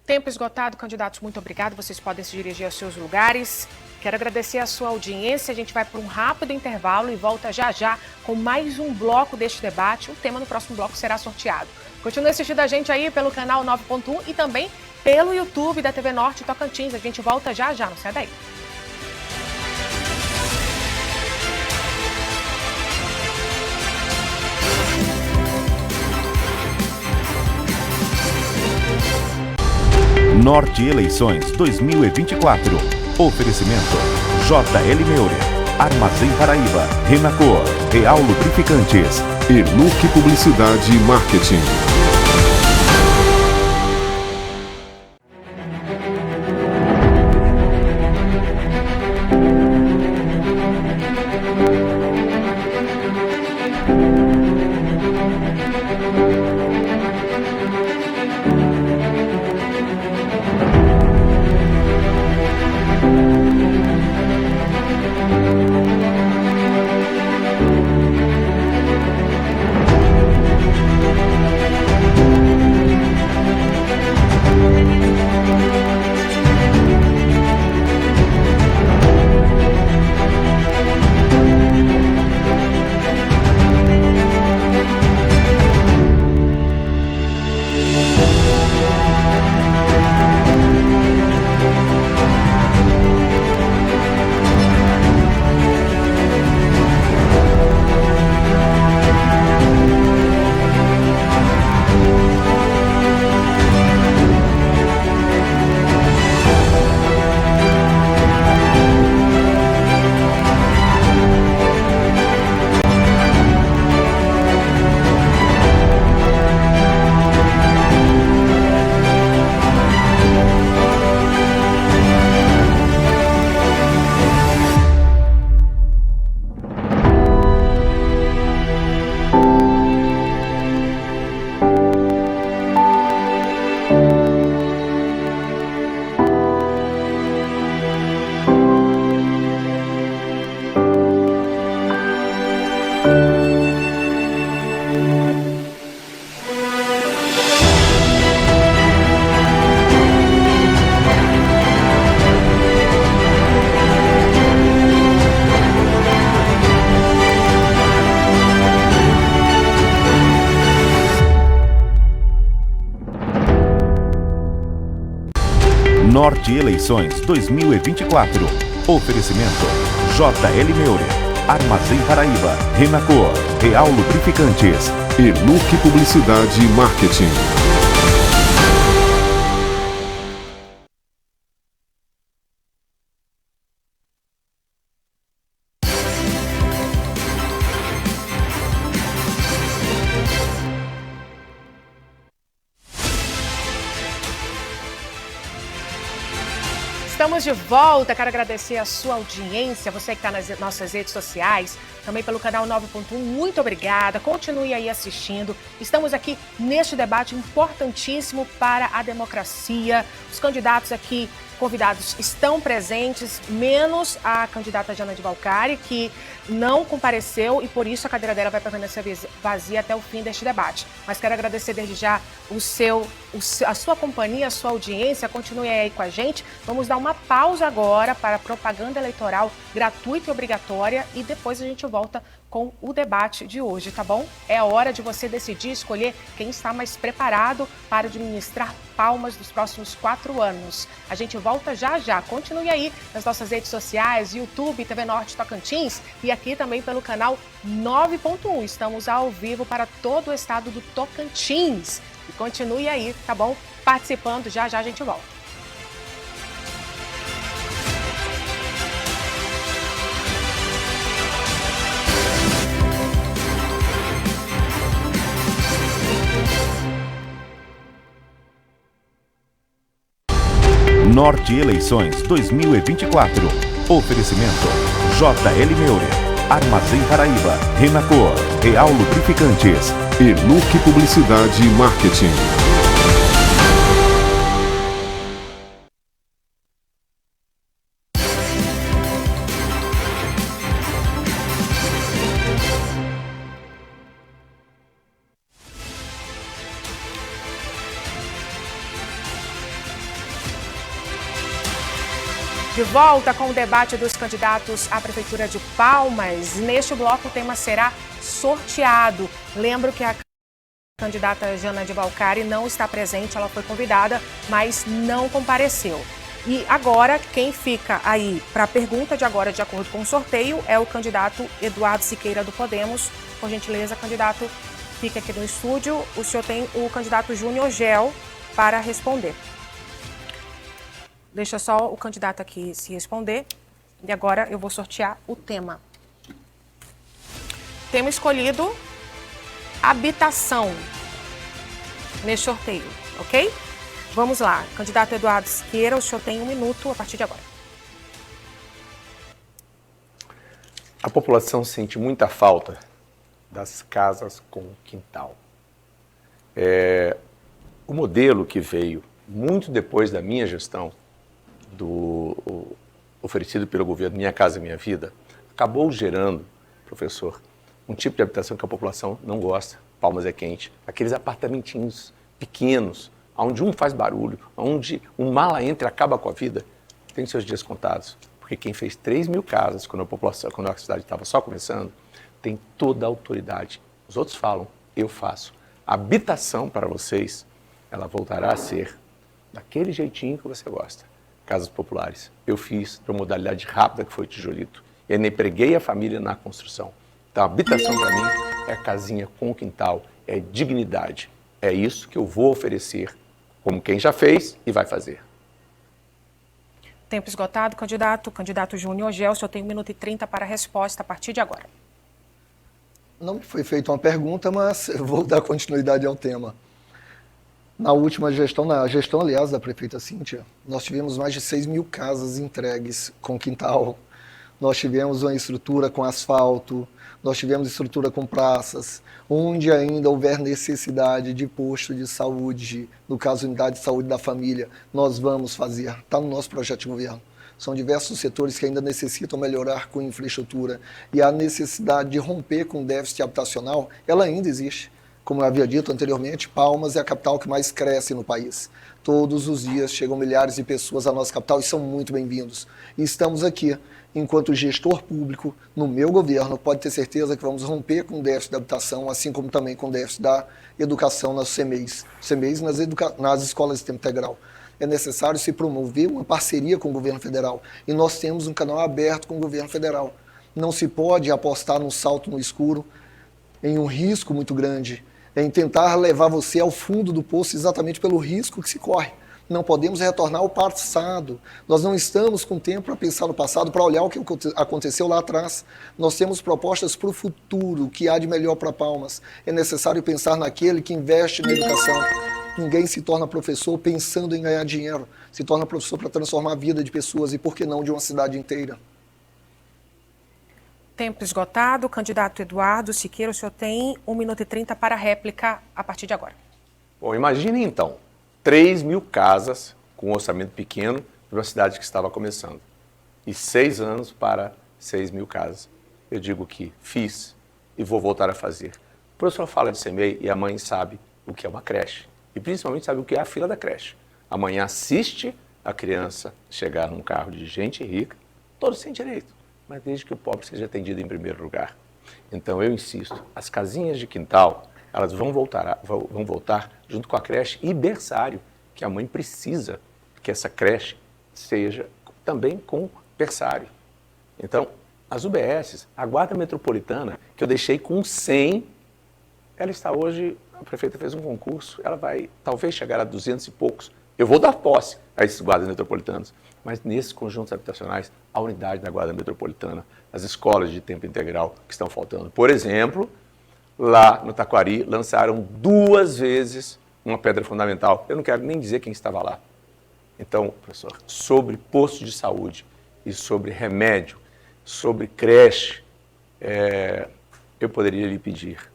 Tempo esgotado, candidatos, muito obrigado. Vocês podem se dirigir aos seus lugares. Quero agradecer a sua audiência. A gente vai para um rápido intervalo e volta já já com mais um bloco deste debate. O tema no próximo bloco será sorteado. Continue assistindo a gente aí pelo canal 9.1 e também pelo YouTube da TV Norte Tocantins. A gente volta já já, não sai daí. Norte Eleições 2024. Oferecimento JL Meurer, Armazém Paraíba, Renacor, Real Lubrificantes e Luque Publicidade e Marketing. Norte Eleições 2024. Oferecimento JL Meurer, Armazém Paraíba, Renacor, Real Lubrificantes e Luque Publicidade e Marketing. Estamos de volta, quero agradecer a sua audiência, você que está nas nossas redes sociais, também pelo canal 9.1, muito obrigada, continue aí assistindo. Estamos aqui neste debate importantíssimo para a democracia, os candidatos aqui convidados estão presentes, menos a candidata Jana de Valcari, que não compareceu e por isso a cadeira dela vai permanecer vazia até o fim deste debate. Mas quero agradecer desde já a sua companhia, a sua audiência. Continue aí com a gente. Vamos dar uma pausa agora para a propaganda eleitoral gratuita e obrigatória e depois a gente volta com o debate de hoje, tá bom? É a hora de você decidir, escolher quem está mais preparado para administrar Palmas dos próximos 4 anos. A gente volta já já. Continue aí nas nossas redes sociais, YouTube, TV Norte Tocantins e aqui também pelo canal 9.1. Estamos ao vivo para todo o estado do Tocantins. E continue aí, tá bom? Participando, já já a gente volta. Norte Eleições 2024. Oferecimento JL Meurer, Armazém Paraíba, Renacor, Real Lubrificantes e Luque Publicidade e Marketing. De volta com o debate dos candidatos à Prefeitura de Palmas. Neste bloco o tema será sorteado. Lembro que a candidata Jana de Valcari não está presente, ela foi convidada, mas não compareceu. E agora, quem fica aí para a pergunta de agora, de acordo com o sorteio, é o candidato Eduardo Siqueira do Podemos. Por gentileza, candidato, fica aqui no estúdio. O senhor tem o candidato Júnior Gel para responder. Deixa só o candidato aqui se responder. E agora eu vou sortear o tema. Tema escolhido, habitação, nesse sorteio, ok? Vamos lá. Candidato Eduardo Siqueira, o senhor tem 1 minuto a partir de agora. A população sente muita falta das casas com quintal. O modelo que veio muito depois da minha gestão, oferecido pelo governo Minha Casa Minha Vida, acabou gerando, professor, um tipo de habitação que a população não gosta. Palmas é quente. Aqueles apartamentinhos pequenos, onde um faz barulho, onde um mala entra e acaba com a vida, tem seus dias contados. Porque quem fez 3.000 casas quando a cidade estava só começando, tem toda a autoridade. Os outros falam, eu faço. A habitação para vocês, ela voltará a ser daquele jeitinho que você gosta. Casas populares. Eu fiz de uma modalidade rápida que foi tijolito. E ainda empreguei a família na construção. Então, a habitação para mim é a casinha com quintal, é dignidade. É isso que eu vou oferecer, como quem já fez e vai fazer. Tempo esgotado, candidato. Candidato Júnior Gel, o senhor tem 1 minuto e 30 para a resposta a partir de agora. Não me foi feita uma pergunta, mas eu vou dar continuidade ao tema. Na última gestão, aliás, da prefeita Cíntia, nós tivemos mais de 6.000 casas entregues com quintal. Nós tivemos uma estrutura com asfalto, nós tivemos estrutura com praças, onde ainda houver necessidade de posto de saúde, no caso, unidade de saúde da família, nós vamos fazer. Está no nosso projeto de governo. São diversos setores que ainda necessitam melhorar com infraestrutura. E a necessidade de romper com o déficit habitacional, ela ainda existe. Como eu havia dito anteriormente, Palmas é a capital que mais cresce no país. Todos os dias chegam milhares de pessoas à nossa capital e são muito bem-vindos. E estamos aqui, enquanto gestor público, no meu governo, pode ter certeza que vamos romper com o déficit da habitação, assim como também com o déficit da educação nas CMEIs. CMEIs nas escolas de tempo integral. É necessário se promover uma parceria com o governo federal. E nós temos um canal aberto com o governo federal. Não se pode apostar num salto no escuro, em um risco muito grande, em tentar levar você ao fundo do poço exatamente pelo risco que se corre. Não podemos retornar ao passado. Nós não estamos com tempo para pensar no passado, para olhar o que aconteceu lá atrás. Nós temos propostas para o futuro, o que há de melhor para Palmas. É necessário pensar naquele que investe na educação. Ninguém se torna professor pensando em ganhar dinheiro. Se torna professor para transformar a vida de pessoas e, por que não, de uma cidade inteira. Tempo esgotado. Candidato Eduardo Siqueira, o senhor tem 1 minuto e 30 para a réplica a partir de agora. Bom, imagine então, 3.000 casas com um orçamento pequeno de uma cidade que estava começando. E 6 anos para 6 mil casas. Eu digo que fiz e vou voltar a fazer. O professor fala de CMEI e a mãe sabe o que é uma creche. E principalmente sabe o que é a fila da creche. A mãe assiste a criança chegar num carro de gente rica, todos têm direito, mas desde que o pobre seja atendido em primeiro lugar. Então eu insisto, as casinhas de quintal, elas vão voltar junto com a creche e berçário, que a mãe precisa que essa creche seja também com berçário. Então, as UBSs, a Guarda Metropolitana, que eu deixei com 100, ela está hoje, a prefeita fez um concurso, ela vai talvez chegar a 200 e poucos. Eu vou dar posse a esses guardas metropolitanos, mas nesses conjuntos habitacionais, a unidade da Guarda Metropolitana, as escolas de tempo integral que estão faltando. Por exemplo, lá no Taquari, lançaram 2 vezes uma pedra fundamental. Eu não quero nem dizer quem estava lá. Então, professor, sobre posto de saúde e sobre remédio, sobre creche, eu poderia lhe pedir,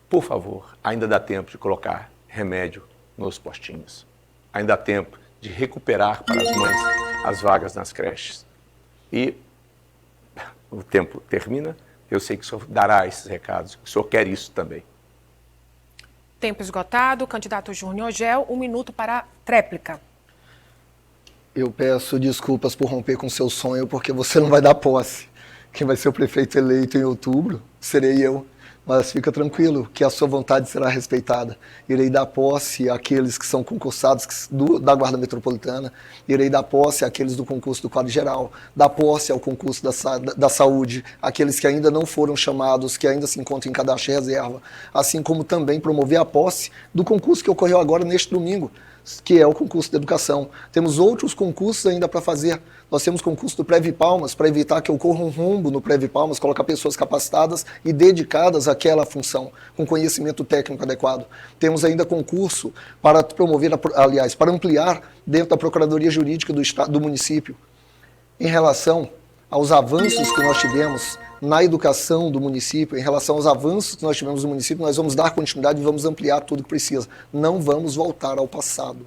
por favor, ainda dá tempo de colocar remédio nos postinhos. Ainda há tempo de recuperar para as mães as vagas nas creches. E o tempo termina, eu sei que o senhor dará esses recados, o senhor quer isso também. Tempo esgotado, candidato Júnior Gel, 1 minuto para a tréplica. Eu peço desculpas por romper com seu sonho, porque você não vai dar posse. Quem vai ser o prefeito eleito em outubro serei eu. Mas fica tranquilo que a sua vontade será respeitada. Irei dar posse àqueles que são concursados da Guarda Metropolitana, irei dar posse àqueles do concurso do quadro geral, dar posse ao concurso da saúde, aqueles que ainda não foram chamados, que ainda se encontram em cadastro de reserva, assim como também promover a posse do concurso que ocorreu agora neste domingo, que é o concurso de educação. Temos outros concursos ainda para fazer. Nós temos concurso do Prev Palmas, para evitar que ocorra um rombo no Prev Palmas, colocar pessoas capacitadas e dedicadas àquela função, com conhecimento técnico adequado. Temos ainda concurso para promover, aliás, para ampliar dentro da Procuradoria Jurídica do município. Em relação aos avanços que nós tivemos na educação do município, em relação aos avanços que nós tivemos no município, nós vamos dar continuidade e vamos ampliar tudo que precisa. Não vamos voltar ao passado.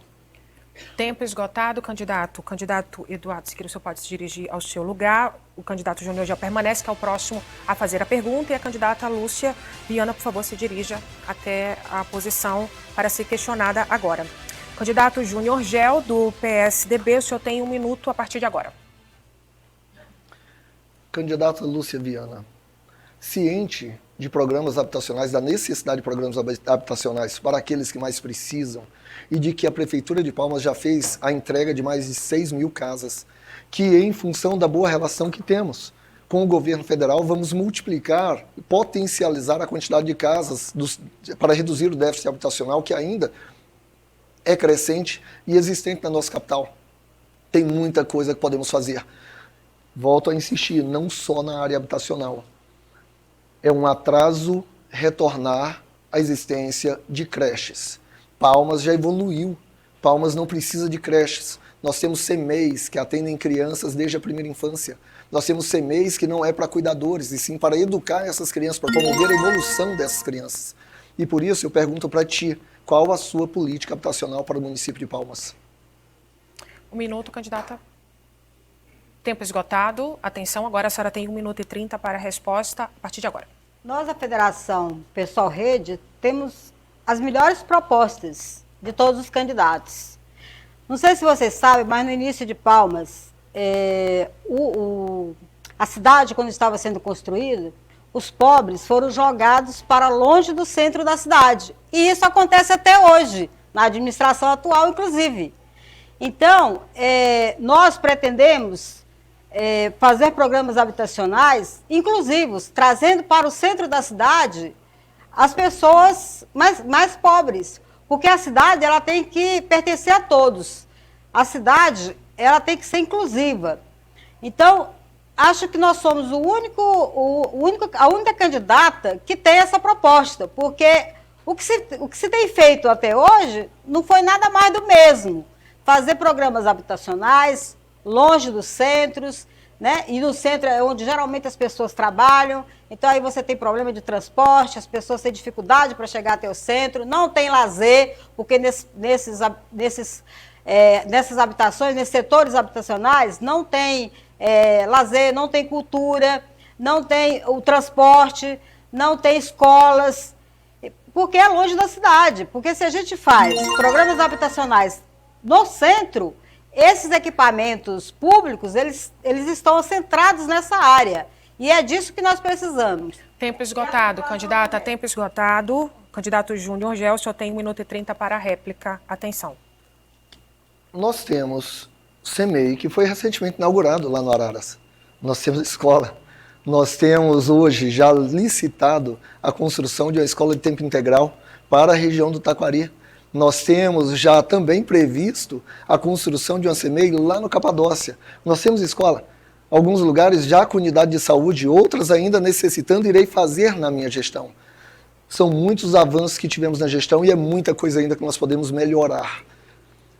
Tempo esgotado, candidato. Candidato Eduardo Siqueira, o senhor pode se dirigir ao seu lugar. O candidato Júnior já permanece, que é o próximo a fazer a pergunta. E a candidata Lúcia Viana, por favor, se dirija até a posição para ser questionada agora. Candidato Júnior Gel, do PSDB, o senhor tem 1 minuto a partir de agora. Candidata Lúcia Viana, ciente de programas habitacionais, da necessidade de programas habitacionais para aqueles que mais precisam e de que a Prefeitura de Palmas já fez a entrega de mais de 6 mil casas, que em função da boa relação que temos com o governo federal, vamos multiplicar e potencializar a quantidade de casas para reduzir o déficit habitacional que ainda é crescente e existente na nossa capital. Tem muita coisa que podemos fazer. Volto a insistir, não só na área habitacional. É um atraso retornar à existência de creches. Palmas já evoluiu. Palmas não precisa de creches. Nós temos CMEIs que atendem crianças desde a primeira infância. Nós temos CMEIs que não é para cuidadores, e sim para educar essas crianças, para promover a evolução dessas crianças. E por isso eu pergunto para ti, qual a sua política habitacional para o município de Palmas? 1 minuto, candidata. Tempo esgotado. Atenção, agora a senhora tem 1 minuto e 30 para a resposta a partir de agora. Nós, a Federação Pessoal Rede, temos as melhores propostas de todos os candidatos. Não sei se vocês sabem, mas no início de Palmas, a cidade, quando estava sendo construída, os pobres foram jogados para longe do centro da cidade. E isso acontece até hoje, na administração atual, inclusive. Então, nós pretendemos fazer programas habitacionais inclusivos, trazendo para o centro da cidade as pessoas mais pobres, porque a cidade ela tem que pertencer a todos. A cidade ela tem que ser inclusiva. Então, acho que nós somos a única candidata que tem essa proposta, porque o que se tem feito até hoje não foi nada mais do mesmo. Fazer programas habitacionais longe dos centros, né? E no centro é onde geralmente as pessoas trabalham, então aí você tem problema de transporte, as pessoas têm dificuldade para chegar até o centro, não tem lazer, porque nessas habitações, nesses setores habitacionais, não tem lazer, não tem cultura, não tem o transporte, não tem escolas, porque é longe da cidade. Porque se a gente faz programas habitacionais no centro, esses equipamentos públicos, eles estão centrados nessa área. E é disso que nós precisamos. Tempo esgotado, candidata, tempo esgotado. Candidato Júnior Gel, o senhor tem 1 minuto e 30 para a réplica. Atenção. Nós temos o CEMEI, que foi recentemente inaugurado lá no Araras. Nós temos escola. Nós temos hoje já licitado a construção de uma escola de tempo integral para a região do Taquari. Nós temos já também previsto a construção de uma CEMEI lá no Capadócia. Nós temos escola. Alguns lugares já com unidade de saúde, outras ainda necessitando, irei fazer na minha gestão. São muitos avanços que tivemos na gestão e é muita coisa ainda que nós podemos melhorar.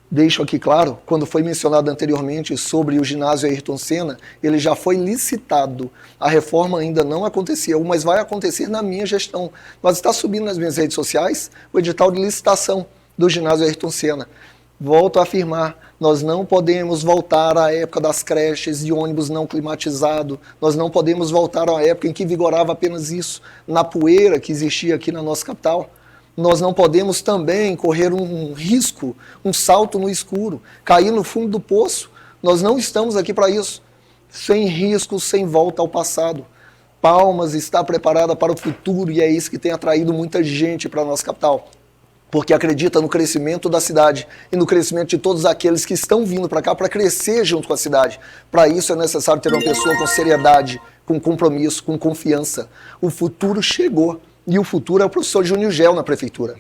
Deixo aqui claro, quando foi mencionado anteriormente sobre o ginásio Ayrton Senna, ele já foi licitado. A reforma ainda não aconteceu, mas vai acontecer na minha gestão. Mas está subindo nas minhas redes sociais o edital de licitação do ginásio Ayrton Senna. Volto a afirmar, nós não podemos voltar à época das creches de ônibus não climatizado, nós não podemos voltar à época em que vigorava apenas isso, na poeira que existia aqui na nossa capital. Nós não podemos também correr um risco, um salto no escuro, cair no fundo do poço. Nós não estamos aqui para isso. Sem risco, sem volta ao passado. Palmas está preparada para o futuro e é isso que tem atraído muita gente para a nossa capital. Porque acredita no crescimento da cidade e no crescimento de todos aqueles que estão vindo para cá para crescer junto com a cidade. Para isso é necessário ter uma pessoa com seriedade, com compromisso, com confiança. O futuro chegou. E o futuro é o professor Júnior Gel na prefeitura.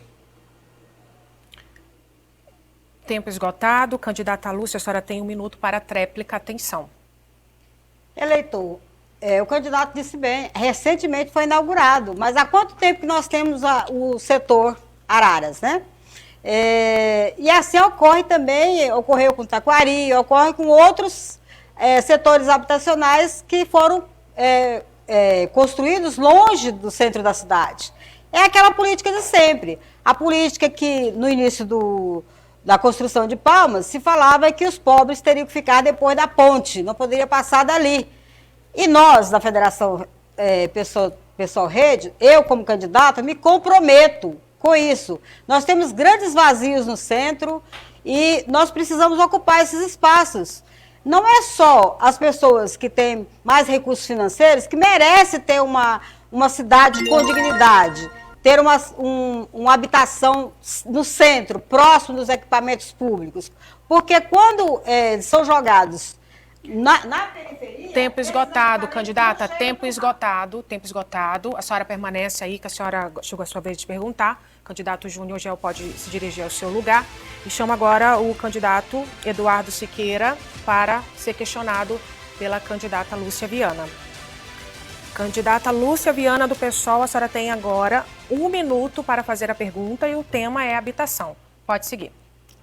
Tempo esgotado. Candidata Lúcia, a senhora tem 1 minuto para a tréplica. Atenção. Eleitor, o candidato disse bem, recentemente foi inaugurado, mas há quanto tempo que nós temos o setor Araras, né? E assim ocorreu com Taquari, ocorre com outros setores habitacionais que foram construídos longe do centro da cidade. É aquela política de sempre. A política que, no início da construção de Palmas, se falava que os pobres teriam que ficar depois da ponte, não poderia passar dali. E nós, da Federação Pessoal Rede, eu como candidata, me comprometo com isso. Nós temos grandes vazios no centro e nós precisamos ocupar esses espaços. Não é só as pessoas que têm mais recursos financeiros que merecem ter uma cidade com dignidade, ter uma habitação no centro, próximo dos equipamentos públicos. Porque quando são jogados na periferia... Tempo esgotado, candidata, tempo esgotado. A senhora permanece aí, que a senhora chegou a sua vez de perguntar. O candidato Júnior Gel pode se dirigir ao seu lugar. E chama agora o candidato Eduardo Siqueira para ser questionado pela candidata Lúcia Viana. Candidata Lúcia Viana do PSOL, a senhora tem agora 1 minuto para fazer a pergunta e o tema é habitação. Pode seguir.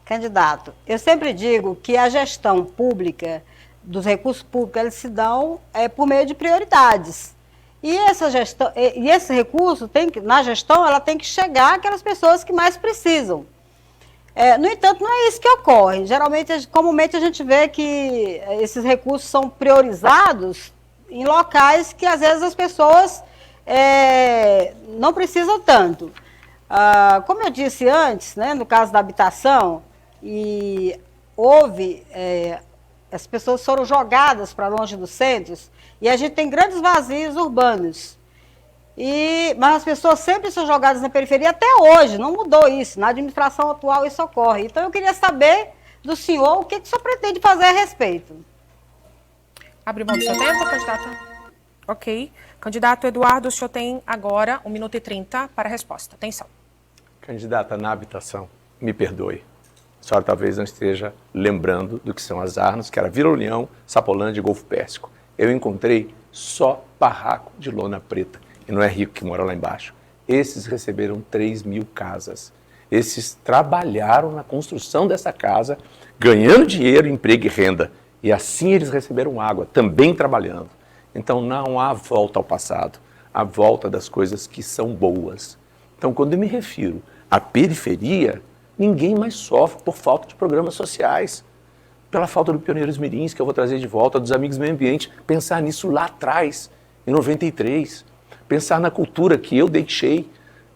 Candidato, eu sempre digo que a gestão pública, dos recursos públicos, eles se dão por meio de prioridades. E esse recurso, na gestão, ela tem que chegar àquelas pessoas que mais precisam. No entanto, não é isso que ocorre. Comumente a gente vê que esses recursos são priorizados em locais que, às vezes, as pessoas não precisam tanto. Como eu disse antes, né, no caso da habitação, as pessoas foram jogadas para longe dos centros e a gente tem grandes vazios urbanos. Mas as pessoas sempre são jogadas na periferia até hoje, não mudou isso. Na administração atual isso ocorre. Então eu queria saber do senhor o que o senhor pretende fazer a respeito. Abre mão do seu tempo, candidata? Ok. Candidato Eduardo, o senhor tem agora 1 minuto e 30 para a resposta. Atenção. Candidata, na habitação, me perdoe. A senhora talvez não esteja lembrando do que são as Arnos, que era Vila União, Sapolândia e Golfo Pérsico. Eu encontrei só barraco de lona preta. E não é rico que mora lá embaixo. Esses receberam 3.000 casas. Esses trabalharam na construção dessa casa, ganhando dinheiro, emprego e renda. E assim eles receberam água, também trabalhando. Então não há volta ao passado, há volta das coisas que são boas. Então quando eu me refiro à periferia, ninguém mais sofre por falta de programas sociais, pela falta do Pioneiros Mirins, que eu vou trazer de volta, dos Amigos do Meio Ambiente, pensar nisso lá atrás, em 93, pensar na cultura que eu deixei,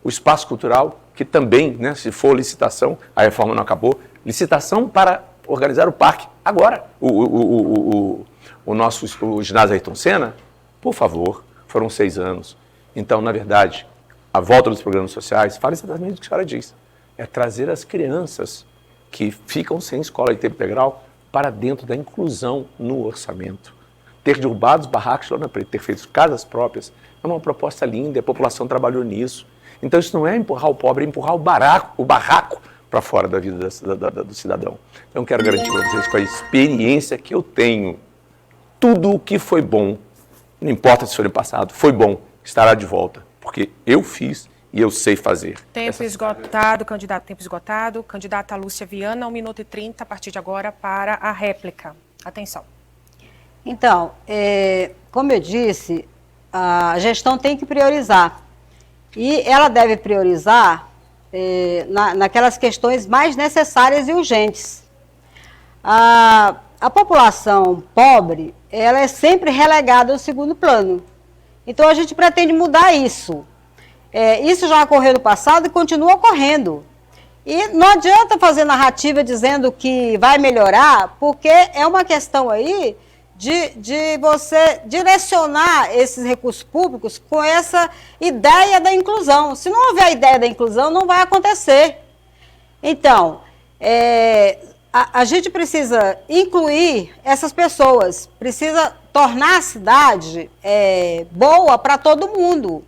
o espaço cultural, que também, né, se for licitação, a reforma não acabou, licitação para organizar o parque, agora, o ginásio Ayrton Senna, por favor, foram 6 anos. Então, na verdade, a volta dos programas sociais, fala exatamente o que a senhora diz, é trazer as crianças que ficam sem escola de tempo integral para dentro da inclusão no orçamento. Ter derrubado os barracos lá na Preta, ter feito casas próprias, é uma proposta linda, a população trabalhou nisso. Então isso não é empurrar o pobre, é empurrar o barraco para fora da vida do cidadão. Então quero garantir para vocês, com a experiência que eu tenho, tudo o que foi bom, não importa se foi no passado, foi bom, estará de volta, porque eu fiz e eu sei fazer. Tempo esgotado, candidato, tempo esgotado. Candidata Lúcia Viana, 1 minuto e 30, a partir de agora, para a réplica. Atenção. Então, como eu disse, a gestão tem que priorizar. E ela deve priorizar naquelas questões mais necessárias e urgentes. A população pobre, ela é sempre relegada ao segundo plano. Então, a gente pretende mudar isso. Isso já ocorreu no passado e continua ocorrendo. E não adianta fazer narrativa dizendo que vai melhorar, porque é uma questão aí de você direcionar esses recursos públicos com essa ideia da inclusão. Se não houver a ideia da inclusão, não vai acontecer. Então, a gente precisa incluir essas pessoas, precisa tornar a cidade boa para todo mundo.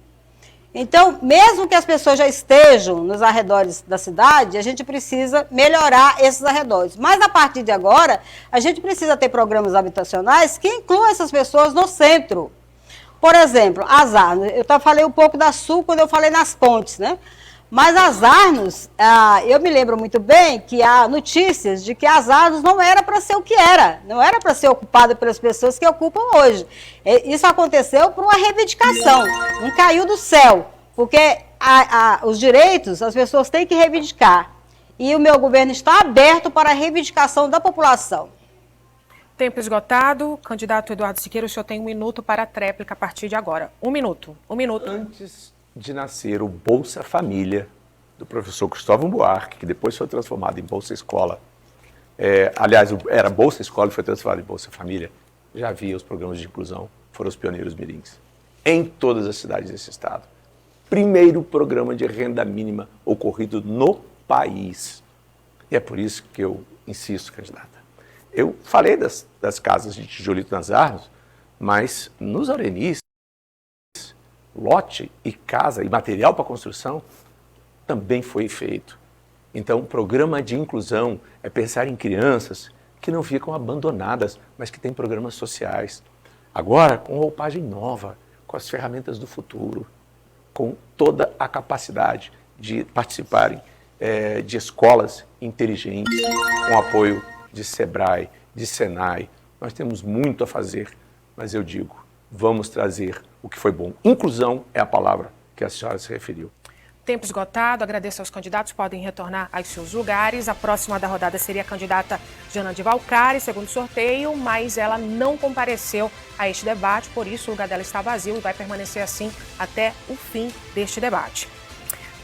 Então, mesmo que as pessoas já estejam nos arredores da cidade, a gente precisa melhorar esses arredores. Mas, a partir de agora, a gente precisa ter programas habitacionais que incluam essas pessoas no centro. Por exemplo, as Arnos. Eu falei um pouco da Sul quando eu falei nas pontes, né? Mas as Arnos, eu me lembro muito bem que há notícias de que as Arnos não era para ser o que era, não era para ser ocupada pelas pessoas que ocupam hoje. Isso aconteceu por uma reivindicação, não caiu do céu, porque os direitos as pessoas têm que reivindicar. E o meu governo está aberto para a reivindicação da população. Tempo esgotado. Candidato Eduardo Siqueira, o senhor tem 1 minuto para a tréplica a partir de agora. 1 minuto. 1 minuto. Antes de nascer o Bolsa Família, do professor Cristóvão Buarque, que depois foi transformado em Bolsa Escola, aliás, era Bolsa Escola e foi transformado em Bolsa Família, já havia os programas de inclusão, foram os Pioneiros Mirins, em todas as cidades desse estado. Primeiro programa de renda mínima ocorrido no país. E é por isso que eu insisto, candidata. Eu falei das casas de tijolito nas Arnos, mas nos Aurenis, lote e casa e material para construção também foi feito. Então, o programa de inclusão é pensar em crianças que não ficam abandonadas, mas que têm programas sociais. Agora, com roupagem nova, com as ferramentas do futuro, com toda a capacidade de participarem de escolas inteligentes, com apoio de SEBRAE, de SENAI. Nós temos muito a fazer, mas eu digo, vamos trazer o que foi bom. Inclusão é a palavra que a senhora se referiu. Tempo esgotado, agradeço aos candidatos, podem retornar aos seus lugares. A próxima da rodada seria a candidata Jana de Valcari, segundo sorteio, mas ela não compareceu a este debate, por isso o lugar dela está vazio e vai permanecer assim até o fim deste debate.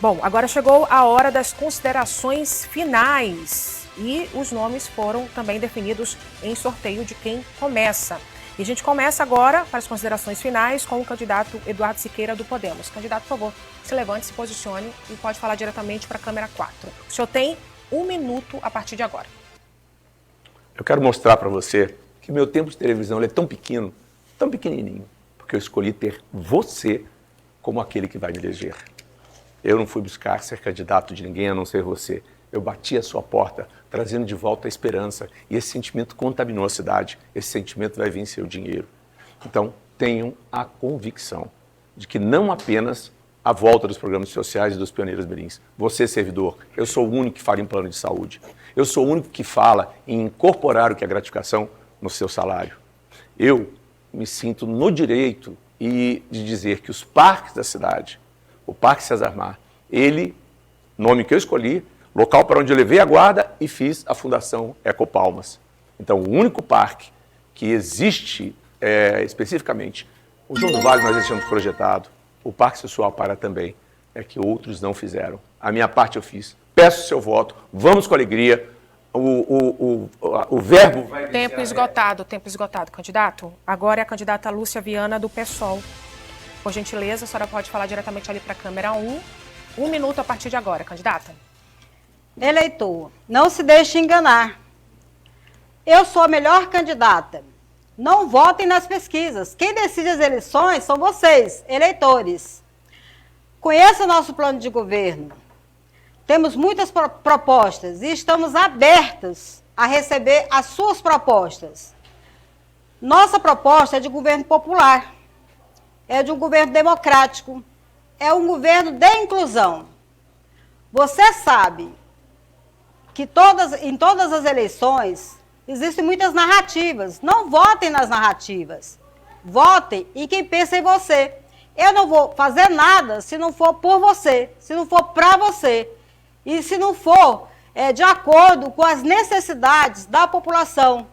Bom, agora chegou a hora das considerações finais e os nomes foram também definidos em sorteio de quem começa. E a gente começa agora para as considerações finais com o candidato Eduardo Siqueira do Podemos. Candidato, por favor, se levante, se posicione e pode falar diretamente para a câmera 4. O senhor tem 1 minuto a partir de agora. Eu quero mostrar para você que meu tempo de televisão é tão pequeno, tão pequenininho, porque eu escolhi ter você como aquele que vai me eleger. Eu não fui buscar ser candidato de ninguém a não ser você. Eu bati a sua porta, trazendo de volta a esperança. E esse sentimento contaminou a cidade. Esse sentimento vai vencer o dinheiro. Então, tenham a convicção de que não apenas a volta dos programas sociais e dos Pioneiros Mirins. Você, servidor, eu sou o único que fala em plano de saúde. Eu sou o único que fala em incorporar o que é gratificação no seu salário. Eu me sinto no direito de dizer que os parques da cidade, o Parque César Mar, ele, nome que eu escolhi, local para onde eu levei a guarda e fiz a Fundação Ecopalmas. Então, o único parque que existe especificamente, o João do Vale nós deixamos projetado, o Parque Sexual para também, é que outros não fizeram. A minha parte eu fiz. Peço o seu voto, vamos com alegria. O verbo vai... Tempo esgotado, candidato. Agora é a candidata Lúcia Viana, do PSOL. Por gentileza, a senhora pode falar diretamente ali para a câmera 1. 1 minuto a partir de agora, candidata. Eleitor, não se deixe enganar. Eu sou a melhor candidata. Não votem nas pesquisas. Quem decide as eleições são vocês, eleitores. Conheça nosso plano de governo. Temos muitas propostas e estamos abertos a receber as suas propostas. Nossa proposta é de governo popular, é de um governo democrático, é um governo de inclusão. Você sabe que em todas as eleições existem muitas narrativas. Não votem nas narrativas. Votem em quem pensa em você. Eu não vou fazer nada se não for por você, se não for para você. E se não for de acordo com as necessidades da população.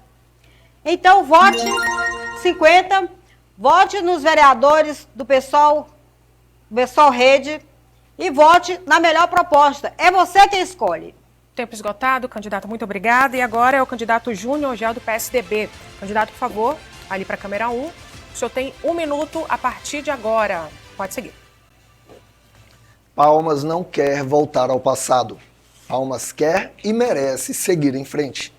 Então, vote 50, vote nos vereadores do PSOL Rede e vote na melhor proposta. É você quem escolhe. Tempo esgotado, candidato, muito obrigada. E agora é o candidato Júnior Gel, do PSDB. Candidato, por favor, ali para a câmera 1. O senhor tem 1 minuto a partir de agora. Pode seguir. Palmas não quer voltar ao passado. Palmas quer e merece seguir em frente.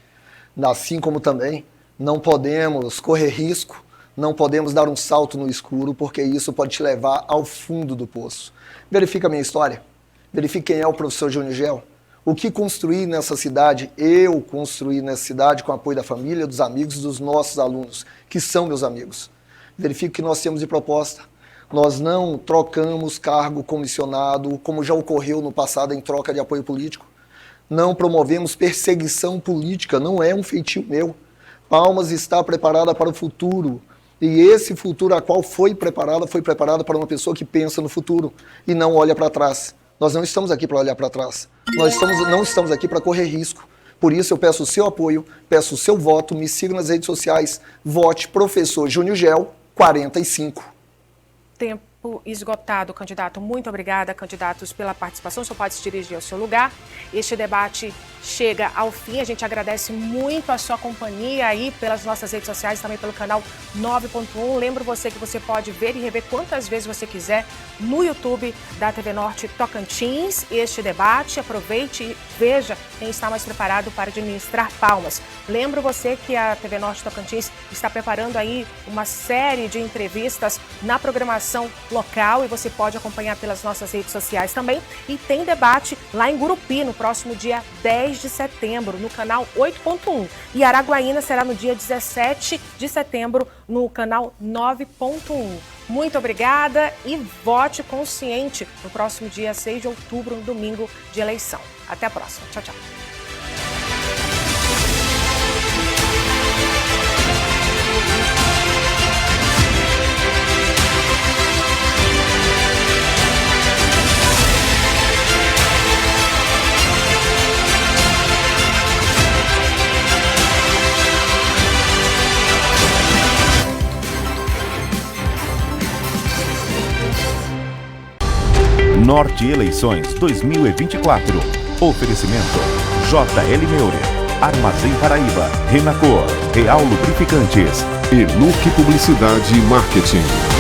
Assim como também não podemos correr risco, não podemos dar um salto no escuro, porque isso pode te levar ao fundo do poço. Verifica a minha história. Verifique quem é o professor Júnior Gel. O que construí nessa cidade, eu construí nessa cidade com o apoio da família, dos amigos, dos nossos alunos, que são meus amigos. Verifique o que nós temos de proposta. Nós não trocamos cargo comissionado, como já ocorreu no passado em troca de apoio político. Não promovemos perseguição política, não é um feitio meu. Palmas está preparada para o futuro. E esse futuro a qual foi preparada para uma pessoa que pensa no futuro e não olha para trás. Nós não estamos aqui para olhar para trás. Nós não estamos aqui para correr risco. Por isso eu peço o seu apoio, peço o seu voto, me siga nas redes sociais, vote professor Júnior Gel 45. Tempo esgotado, candidato. Muito obrigada, candidatos, pela participação. O senhor pode se dirigir ao seu lugar. Este debate chega ao fim. A gente agradece muito a sua companhia aí pelas nossas redes sociais e também pelo canal 9.1. Lembro você que você pode ver e rever quantas vezes você quiser no YouTube da TV Norte Tocantins este debate. Aproveite e veja quem está mais preparado para administrar palmas. Lembro você que a TV Norte Tocantins está preparando aí uma série de entrevistas na programação local e você pode acompanhar pelas nossas redes sociais também. E tem debate lá em Gurupi no próximo dia 10 de setembro no canal 8.1 e Araguaína será no dia 17 de setembro no canal 9.1. Muito obrigada e vote consciente no próximo dia 6 de outubro, no domingo de eleição. Até a próxima. Tchau, tchau. Norte Eleições 2024. Oferecimento JL Meurer, Armazém Paraíba, Renacor, Real Lubrificantes e Luque Publicidade e Marketing.